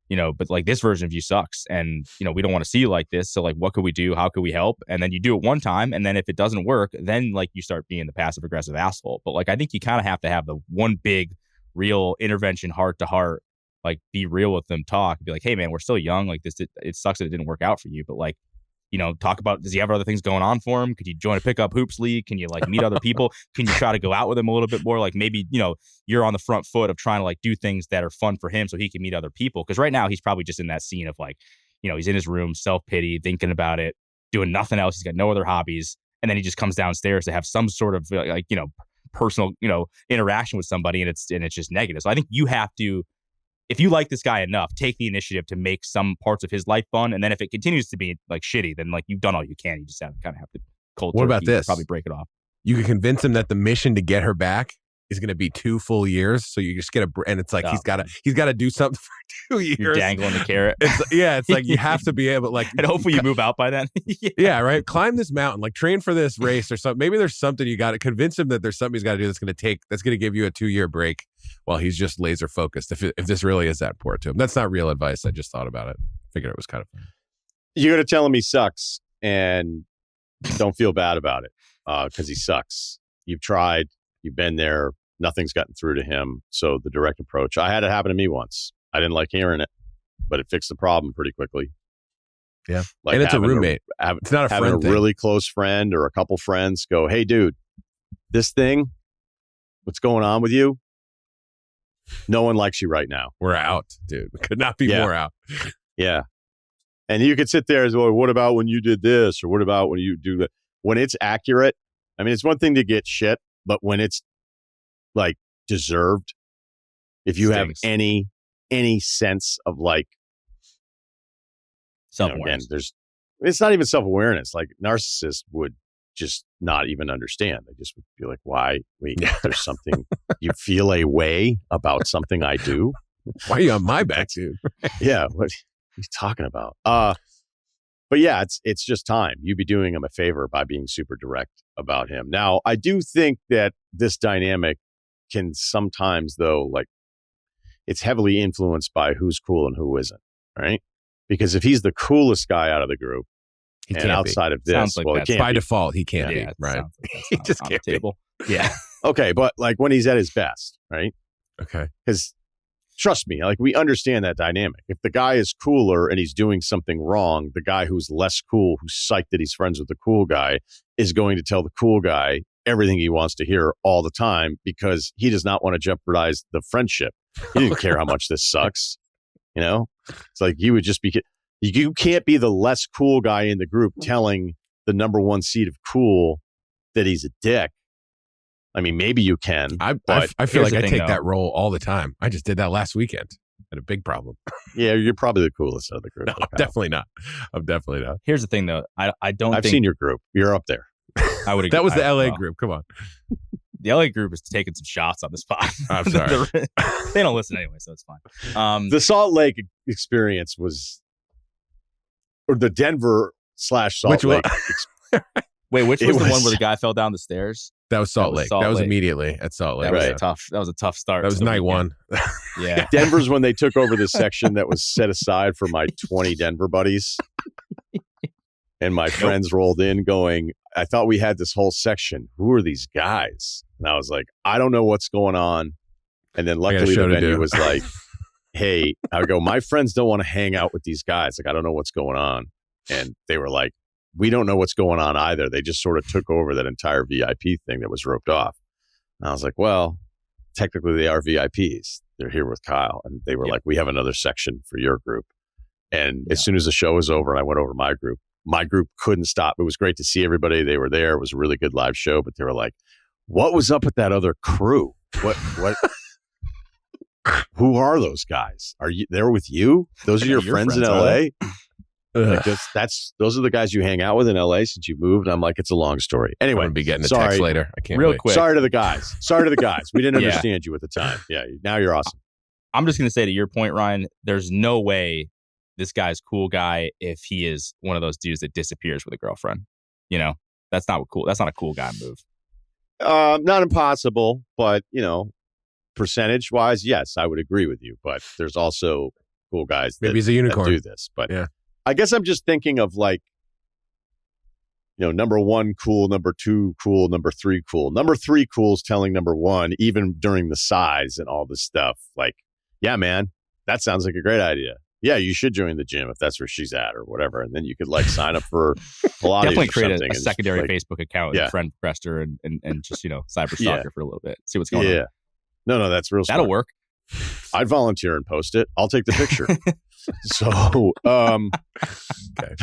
you know, but like this version of you sucks. And, you know, we don't want to see you like this. So like, what could we do? How could we help? And then you do it one time. And then if it doesn't work, then like you start being the passive aggressive asshole. But like, I think you kind of have to have the one big real intervention, heart to heart, like be real with them, talk, be like, hey man, we're still young. Like this, it sucks that it didn't work out for you. But like, you know, talk about, does he have other things going on for him? Could you join a pickup hoops league? Can you like meet other people? Can you try to go out with him a little bit more? Like maybe, you know, you're on the front foot of trying to like do things that are fun for him so he can meet other people. Cause right now he's probably just in that scene of like, you know, he's in his room, self-pity, thinking about it, doing nothing else. He's got no other hobbies. And then he just comes downstairs to have some sort of like, you know, personal, you know, interaction with somebody, and it's just negative. So I think you have to, if you like this guy enough, take the initiative to make some parts of his life fun. And then if it continues to be like shitty, then like you've done all you can. You just kind of have to cold What about this? Probably break it off. You can convince him that the mission to get her back is going to be 2 full years. So you just get and it's like he's got to do something for 2 years. You're dangling the carrot. It's like you have to be able like, and hopefully you move out by then. Yeah, right. Climb this mountain, like train for this race or something. Maybe there's something you got to convince him that there's something he's got to do that's going to give you a 2-year break while he's just laser focused. If this really is that important to him, that's not real advice. I just thought about it. Figured it was kind of fun. You're going to tell him he sucks and don't feel bad about it because he sucks. You've tried. You've been there. Nothing's gotten through to him. So the direct approach. I had it happen to me once. I didn't like hearing it, but it fixed the problem pretty quickly. Yeah. Like and it's a roommate. It's not a friend having thing. A really close friend or a couple friends go, hey, dude, this thing, what's going on with you? No one likes you right now. We're out, dude. We could not be more out. Yeah. And you could sit there as well. What about when you did this? Or what about when you do that? When it's accurate, I mean, it's one thing to get shit, but when it's like deserved, if you have any sense of like self-awareness, it's not even self-awareness. Like narcissists would just not even understand. They just would be like, why? Wait, there's something, you feel a way about something I do? Why are you on my back, dude? Yeah. What are you talking about? But yeah, it's just time. You'd be doing him a favor by being super direct about him. Now, I do think that this dynamic can sometimes, though, like it's heavily influenced by who's cool and who isn't, right? Because if he's the coolest guy out of the group, he and outside of this, like well, it can't by be. Default, he can't be, right? Like He just can't be. Yeah. Okay, but like when he's at his best, right? Okay. Because trust me, like we understand that dynamic. If the guy is cooler and he's doing something wrong, the guy who's less cool, who's psyched that he's friends with the cool guy, is going to tell the cool guy everything he wants to hear all the time because he does not want to jeopardize the friendship. He didn't care how much this sucks. You know, it's like you would just be, you can't be the less cool guy in the group telling the number one seed of cool that he's a dick. I mean, maybe you can. I feel like I take that role all the time. I just did that last weekend. Had a big problem. Yeah, you're probably the coolest out of the group. No, I'm definitely not. I'm definitely not. Here's the thing, though. I don't. I've seen your group. You're up there. I would. That was the LA group. Come on. The LA group is taking some shots on the spot. I'm sorry. They don't listen anyway, so it's fine. The Salt Lake experience was, or the Denver / Salt Lake. Wait, which was the one where the guy fell down the stairs? That was Salt Lake. That was immediately at Salt Lake. That was a tough start. That was night one. Yeah. Denver's when they took over the section that was set aside for my 20 Denver buddies. And my friends rolled in going, I thought we had this whole section. Who are these guys? And I was like, I don't know what's going on. And then luckily the venue was like, hey, I go, my friends don't want to hang out with these guys. Like, I don't know what's going on. And they were like, we don't know what's going on either. They just sort of took over that entire VIP thing that was roped off. And I was like, well, technically they are VIPs. They're here with Kyle. And they were like, we have another section for your group. And as soon as the show was over and I went over to my group couldn't stop. It was great to see everybody. They were there. It was a really good live show, but they were like, what was up with that other crew? What, who are those guys? Are you there with you? Those are your friends in LA? Like those are the guys you hang out with in LA since you moved. I'm like, it's a long story. Anyway, I'm gonna be getting a text later. I can't real wait. quick. Sorry to the guys. We didn't understand you at the time. Yeah, now you're awesome. I'm just gonna say to your point, Ryan, there's no way this guy's cool guy if he is one of those dudes that disappears with a girlfriend. You know, that's not cool. That's not a cool guy move. Not impossible, but percentage wise, yes, I would agree with you. But there's also cool guys maybe he's a unicorn that do this. But yeah. I guess I'm just thinking of like, number one cool, number two cool, number three cool. Number three cool is telling number one, even during the size and all this stuff, like, yeah, man, that sounds like a great idea. Yeah, you should join the gym if that's where she's at or whatever. And then you could like sign up for Pilates. Definitely or create something a secondary like, Facebook account and friend Prester and just, cyber stalker for a little bit. See what's going on. Yeah. No, that's real smart. That'll work. I'd volunteer and post it. I'll take the picture. So, okay.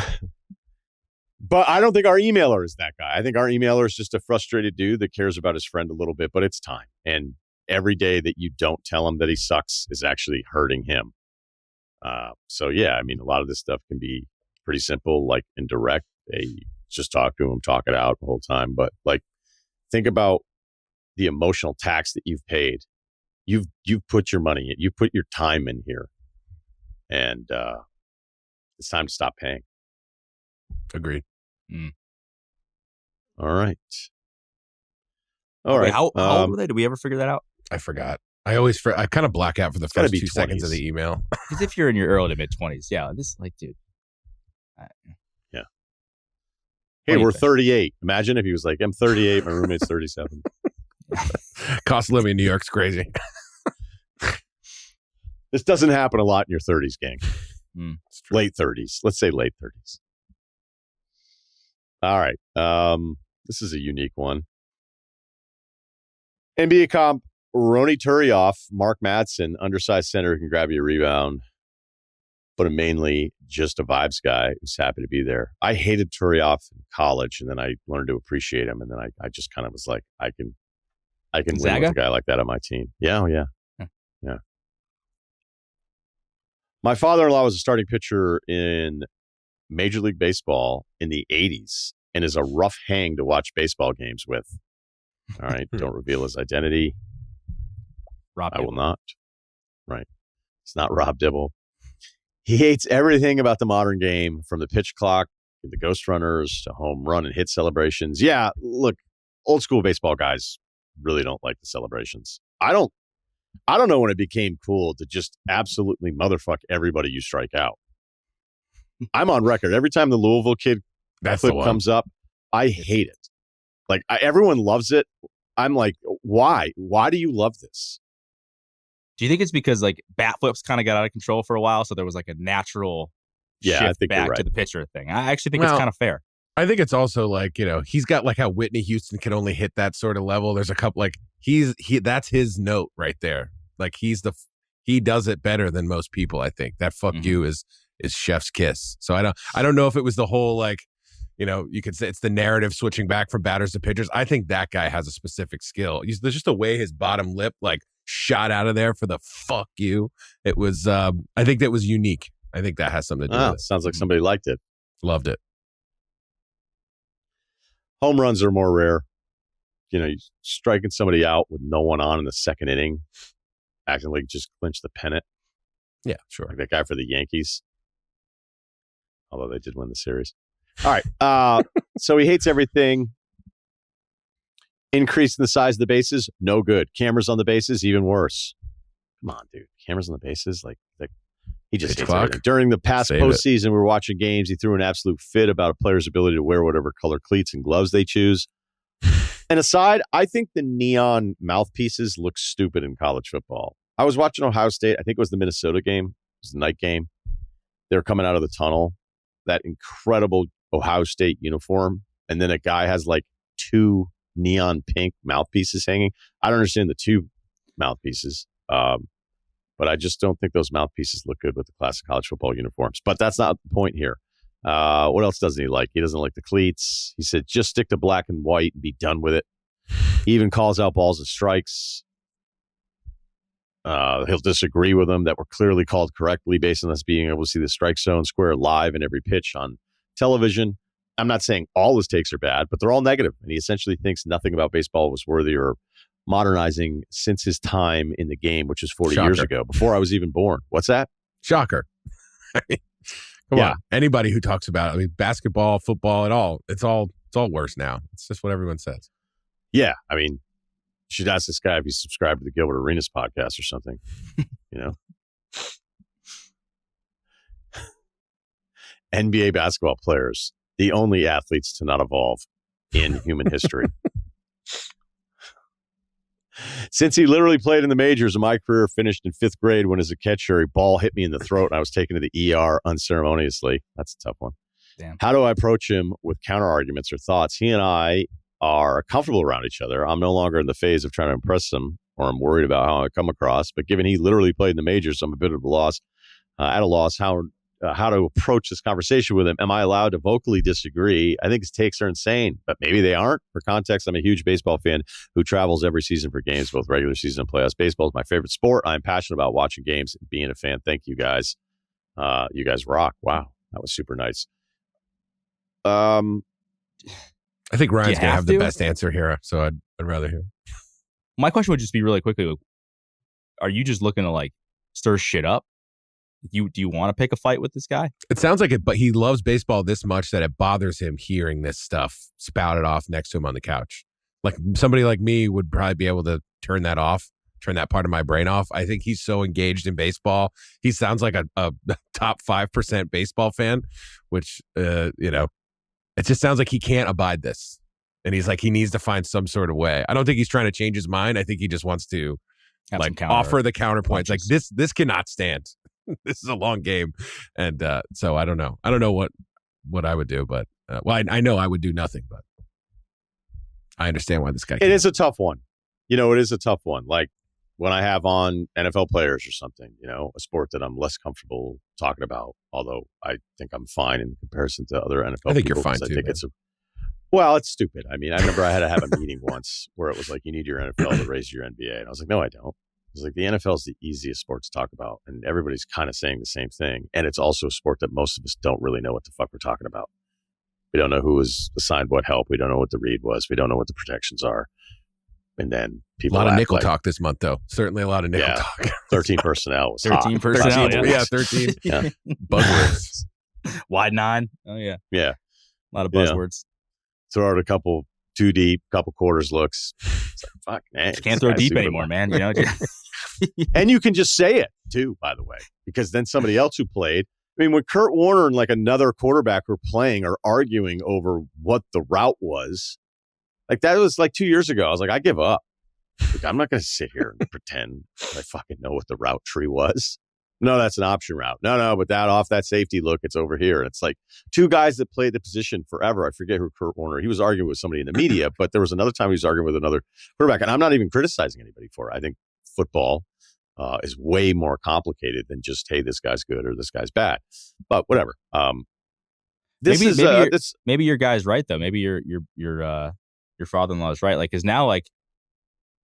But I don't think our emailer is that guy. I think our emailer is just a frustrated dude that cares about his friend a little bit, but it's time. And every day that you don't tell him that he sucks is actually hurting him. So yeah, I mean, a lot of this stuff can be pretty simple, like indirect. They just talk to him, talk it out the whole time. But like, think about the emotional tax that you've paid. You've put your money in, you put your time in here, and it's time to stop paying. Agreed. All right. Wait, how old were they? Did we ever figure that out? I forgot. I kind of black out for the first 2 seconds of the email. Because if you're in your early to mid 20s, dude. Yeah. Hey, we're 38. Imagine if he was like, I'm 38, my roommate's 37. Cost of living in New York's crazy. This doesn't happen a lot in your 30s, gang. Late 30s. Let's say late 30s. All right. This is a unique one. NBA comp Rony Turioff, Mark Madsen, undersized center who can grab you a rebound, but mainly just a vibes guy who's happy to be there. I hated Turioff in college, and then I learned to appreciate him, and then I just kind of was like, I can win with a guy like that on my team. Yeah. My father-in-law was a starting pitcher in Major League Baseball in the 80s and is a rough hang to watch baseball games with. All right. Don't reveal his identity. I will not. Right. It's not Rob Dibble. He hates everything about the modern game, from the pitch clock to the ghost runners to home run and hit celebrations. Yeah, look, old school baseball guys really don't like the celebrations. I don't know when it became cool to just absolutely motherfuck everybody you strike out. I'm on record. Every time the Louisville kid clip comes up, I hate it. Like, everyone loves it. I'm like, why? Why do you love this? Do you think it's because like bat flips kind of got out of control for a while, so there was like a natural shift back to the pitcher thing? I actually think it's kind of fair. I think it's also like, he's got like how Whitney Houston can only hit that sort of level. There's a couple like that's his note right there. Like he does it better than most people. I think that fuck you is chef's kiss. So I don't know if it was the whole like, you could say it's the narrative switching back from batters to pitchers. I think that guy has a specific skill. There's just a way his bottom lip like shot out of there for the fuck you. It was, I think that was unique. I think that has something to do with it. Sounds like somebody liked it. Loved it. Home runs are more rare. You striking somebody out with no one on in the second inning, acting like just clinch the pennant. Yeah, sure. Like that guy for the Yankees. Although they did win the series. All right. So he hates everything. Increasing the size of the bases, no good. Cameras on the bases, even worse. Come on, dude. Cameras on the bases, like he just hates everything. During the past postseason, we were watching games. He threw an absolute fit about a player's ability to wear whatever color cleats and gloves they choose. And aside, I think the neon mouthpieces look stupid in college football. I was watching Ohio State. I think it was the Minnesota game. It was the night game. They were coming out of the tunnel. That incredible Ohio State uniform. And then a guy has like 2 neon pink mouthpieces hanging. I don't understand the 2 mouthpieces. But I just don't think those mouthpieces look good with the classic college football uniforms. But that's not the point here. What else doesn't he like? He doesn't like the cleats. He said, just stick to black and white and be done with it. He even calls out balls and strikes. He'll disagree with them that were clearly called correctly based on us being able to see the strike zone square live in every pitch on television. I'm not saying all his takes are bad, but they're all negative. And he essentially thinks nothing about baseball was worthy or modernizing since his time in the game, which was 40 years ago, before I was even born. What's that? Shocker. Come on. Anybody who talks about basketball, football, it's all worse now. It's just what everyone says. Yeah. You should ask this guy if he's subscribed to the Gilbert Arenas podcast or something. NBA basketball players, the only athletes to not evolve in human history. Since he literally played in the majors, my career finished in 5th grade when, as a catcher, a ball hit me in the throat and I was taken to the ER unceremoniously. That's a tough one. Damn. How do I approach him with counter arguments or thoughts? He and I are comfortable around each other. I'm no longer in the phase of trying to impress him or I'm worried about how I come across. But given he literally played in the majors, I'm a bit of a loss. At a loss how to approach this conversation with him. Am I allowed to vocally disagree? I think his takes are insane, but maybe they aren't. For context, I'm a huge baseball fan who travels every season for games, both regular season and playoffs. Baseball is my favorite sport. I'm passionate about watching games and being a fan. Thank you guys. You guys rock. Wow. That was super nice. I think Ryan's going to have the best answer here, so I'd rather hear. My question would just be really quickly, are you just looking to stir shit up? Do you want to pick a fight with this guy? It sounds like it, but he loves baseball this much that it bothers him hearing this stuff spouted off next to him on the couch. Like somebody like me would probably be able to turn that part of my brain off. I think he's so engaged in baseball. He sounds like a top 5% baseball fan, which, it just sounds like he can't abide this. And he's like, he needs to find some sort of way. I don't think he's trying to change his mind. I think he just wants to offer the counterpoints. Like this cannot stand. This is a long game. And so I don't know. I don't know what I would do, but I know I would do nothing, but I understand why this guy It is a tough one. It is a tough one. Like when I have on NFL players or something, a sport that I'm less comfortable talking about, although I think I'm fine in comparison to other NFL I think people, you're fine I too. think it's stupid. I remember I had to have a meeting once where it was like, you need your NFL to raise your NBA. And I was like, no, I don't. It's like the NFL is the easiest sport to talk about, and everybody's kind of saying the same thing. And it's also a sport that most of us don't really know what the fuck we're talking about. We don't know who was assigned what help. We don't know what the read was. We don't know what the protections are. And then people a lot of nickel talk this month, though. Certainly a lot of nickel talk. 13 personnel was 13 hot. personnel. 13, yeah, 13. Yeah. Buzzwords. Wide 9. Oh, yeah. Yeah. A lot of buzzwords. Throw out a couple too deep, couple quarters looks. It's like, fuck, man. You can't throw deep anymore, man. And you can just say it, too, by the way, because then somebody else who played. When Kurt Warner and another quarterback were playing or arguing over what the route was, that was 2 years ago. I was like, I give up. I'm not going to sit here and pretend I fucking know what the route tree was. No, that's an option route. No, but that off that safety look, it's over here. And it's like two guys that played the position forever. I forget who Kurt Warner. He was arguing with somebody in the media, but there was another time he was arguing with another quarterback. And I'm not even criticizing anybody for it. I think football is way more complicated than just, hey, this guy's good or this guy's bad. But whatever. Maybe your guy's right though. Maybe your father-in-law is right. Like, because now like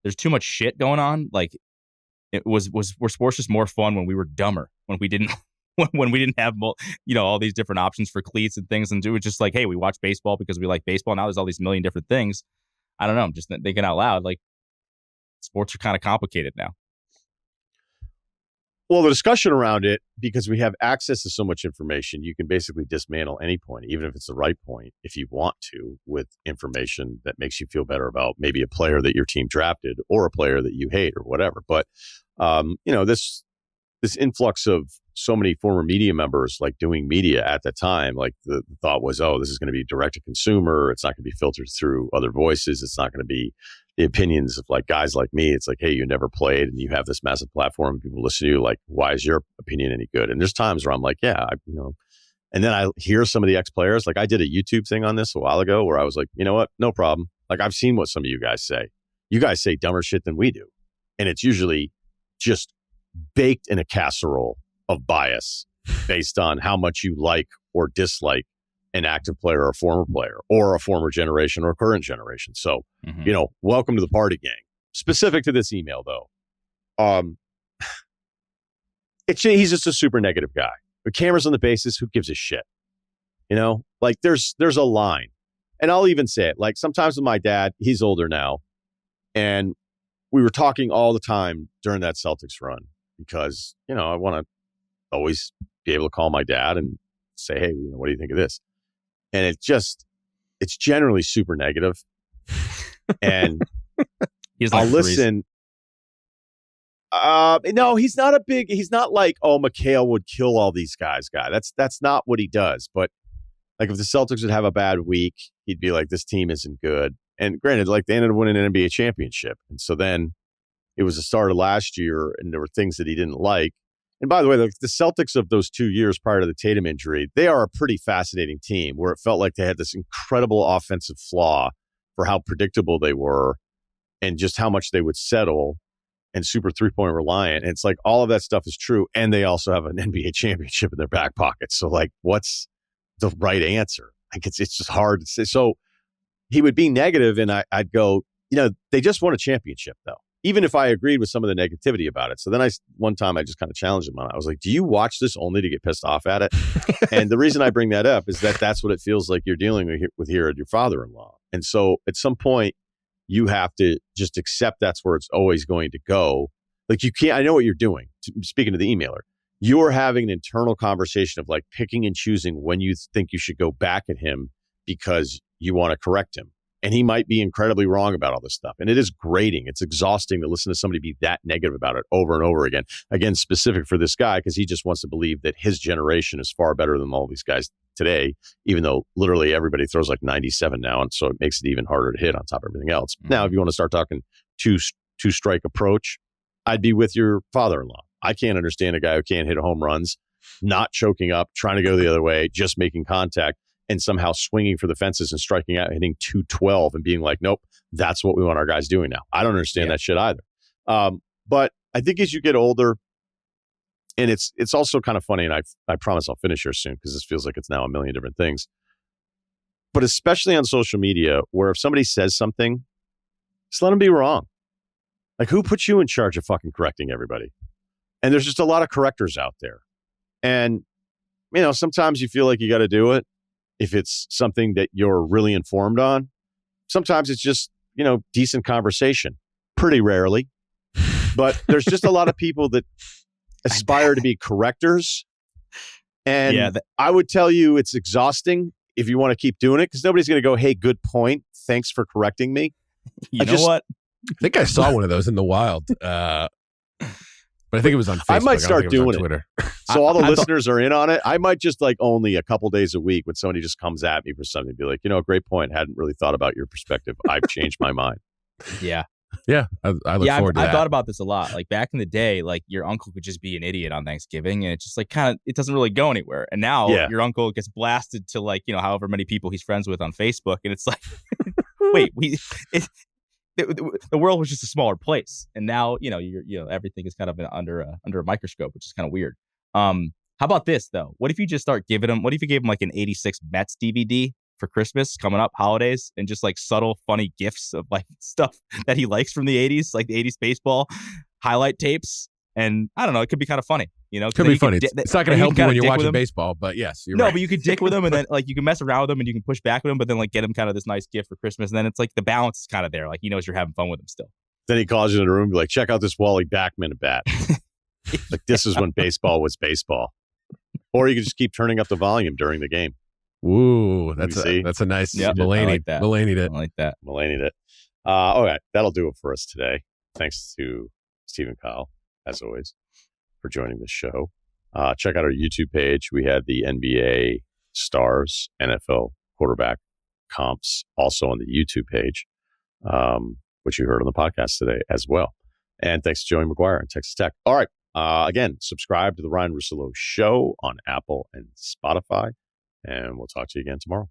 there's too much shit going on. Like, were sports just more fun when we were dumber, when we didn't when we didn't have all these different options for cleats and things, and it was just like, hey, we watch baseball because we like baseball. Now there's all these million different things. I don't know. I'm just thinking out loud. Like, sports are kind of complicated now. Well, the discussion around it, because we have access to so much information, you can basically dismantle any point, even if it's the right point, if you want to, with information that makes you feel better about maybe a player that your team drafted or a player that you hate or whatever. But, this influx of so many former media members, like doing media at the time, like the thought was, oh, this is going to be direct to consumer. It's not going to be filtered through other voices. It's not going to be the opinions of like guys like me. It's like, hey, you never played and you have this massive platform. People listen to you. Like, why is your opinion any good? And there's times where I'm like, yeah, and then I hear some of the ex-players. Like, I did a YouTube thing on this a while ago where I was like, you know what? No problem. Like, I've seen what some of you guys say. You guys say dumber shit than we do. And it's usually just baked in a casserole of bias based on how much you like or dislike an active player or a former player or a former generation or current generation. So, welcome to the party gang. Specific to this email, though, he's just a super negative guy. The cameras on the bases, who gives a shit? Like there's a line. And I'll even say it, like sometimes with my dad, he's older now, and we were talking all the time during that Celtics run because, I want to always be able to call my dad and say, hey, what do you think of this? And it's generally super negative. And I'll listen. No, he's not like, oh, McHale would kill all these guys guy. That's not what he does. But like if the Celtics would have a bad week, he'd be like, this team isn't good. And granted, like they ended up winning an NBA championship. And so then it was the start of last year and there were things that he didn't like. And by the way, the Celtics of those 2 years prior to the Tatum injury, they are a pretty fascinating team where it felt like they had this incredible offensive flaw for how predictable they were and just how much they would settle and super three-point reliant. And it's like all of that stuff is true. And they also have an NBA championship in their back pocket. So like, what's the right answer? Like it's just hard to say. So he would be negative and I'd go, they just won a championship though. Even if I agreed with some of the negativity about it. So then one time I just kind of challenged him on it. I was like, do you watch this only to get pissed off at it? And the reason I bring that up is that's what it feels like you're dealing with here at your father-in-law. And so at some point you have to just accept that's where it's always going to go. Like you can't, I know what you're doing. Speaking to the emailer, you're having an internal conversation of like picking and choosing when you think you should go back at him because you want to correct him. And he might be incredibly wrong about all this stuff. And it is grating. It's exhausting to listen to somebody be that negative about it over and over again. Again, specific for this guy, because he just wants to believe that his generation is far better than all these guys today, even though literally everybody throws like 97 now. And so it makes it even harder to hit on top of everything else. Mm-hmm. Now, if you want to start talking two-strike approach, I'd be with your father-in-law. I can't understand a guy who can't hit home runs, not choking up, trying to go the other way, just making contact, and somehow swinging for the fences and striking out, hitting 212 and being like, nope, that's what we want our guys doing now. I don't understand that shit either. But I think as you get older, and it's also kind of funny, and I promise I'll finish here soon because this feels like it's now a million different things. But especially on social media, where if somebody says something, just let them be wrong. Like, who put you in charge of fucking correcting everybody? And there's just a lot of correctors out there. And, sometimes you feel like you got to do it if it's something that you're really informed on. Sometimes it's just, decent conversation. Pretty rarely. But there's just a lot of people that aspire to be correctors. And I would tell you it's exhausting if you want to keep doing it because nobody's going to go, hey, good point. Thanks for correcting me. You know what? I think I saw one of those in the wild. But I think it was on Facebook. I might start doing Twitter. So all the listeners are in on it. I might just like only a couple days a week when somebody just comes at me for something, be like, great point. Hadn't really thought about your perspective. I've changed my mind. Yeah. Yeah, I look forward to that. I've thought about this a lot. Like back in the day, like your uncle could just be an idiot on Thanksgiving, and it's just like it doesn't really go anywhere. And now your uncle gets blasted to like however many people he's friends with on Facebook, and it's like, wait, the world was just a smaller place, and now everything is kind of under a microscope, which is kind of weird. How about this though? What if you just start giving him? What if you gave him like an '86 Mets DVD for Christmas coming up, holidays, and just like subtle, funny gifts of like stuff that he likes from the '80s, like the '80s baseball highlight tapes? And I don't know, it could be kind of funny, Could be funny. It's not going to help you when you're watching baseball, but yes, you're right. No, but you could dick with him, and then like you can mess around with him, and you can push back with him, but then like get him kind of this nice gift for Christmas, and then it's like the balance is kind of there, like he knows you're having fun with him still. Then he calls you in the room, be like, check out this Wally Backman bat. Like this is when baseball was baseball. Or you can just keep turning up the volume during the game. Ooh, that's a nice Mulaney. Like that. Mulaney'd it. I like that. Mulaney'd it. All right, that'll do it for us today. Thanks to Stephen Kyle, as always, for joining the show. Check out our YouTube page. We had the NBA stars, NFL quarterback comps also on the YouTube page, which you heard on the podcast today as well. And thanks to Joey McGuire and Texas Tech. All right. Again, subscribe to the Ryen Russillo Show on Apple and Spotify. And we'll talk to you again tomorrow.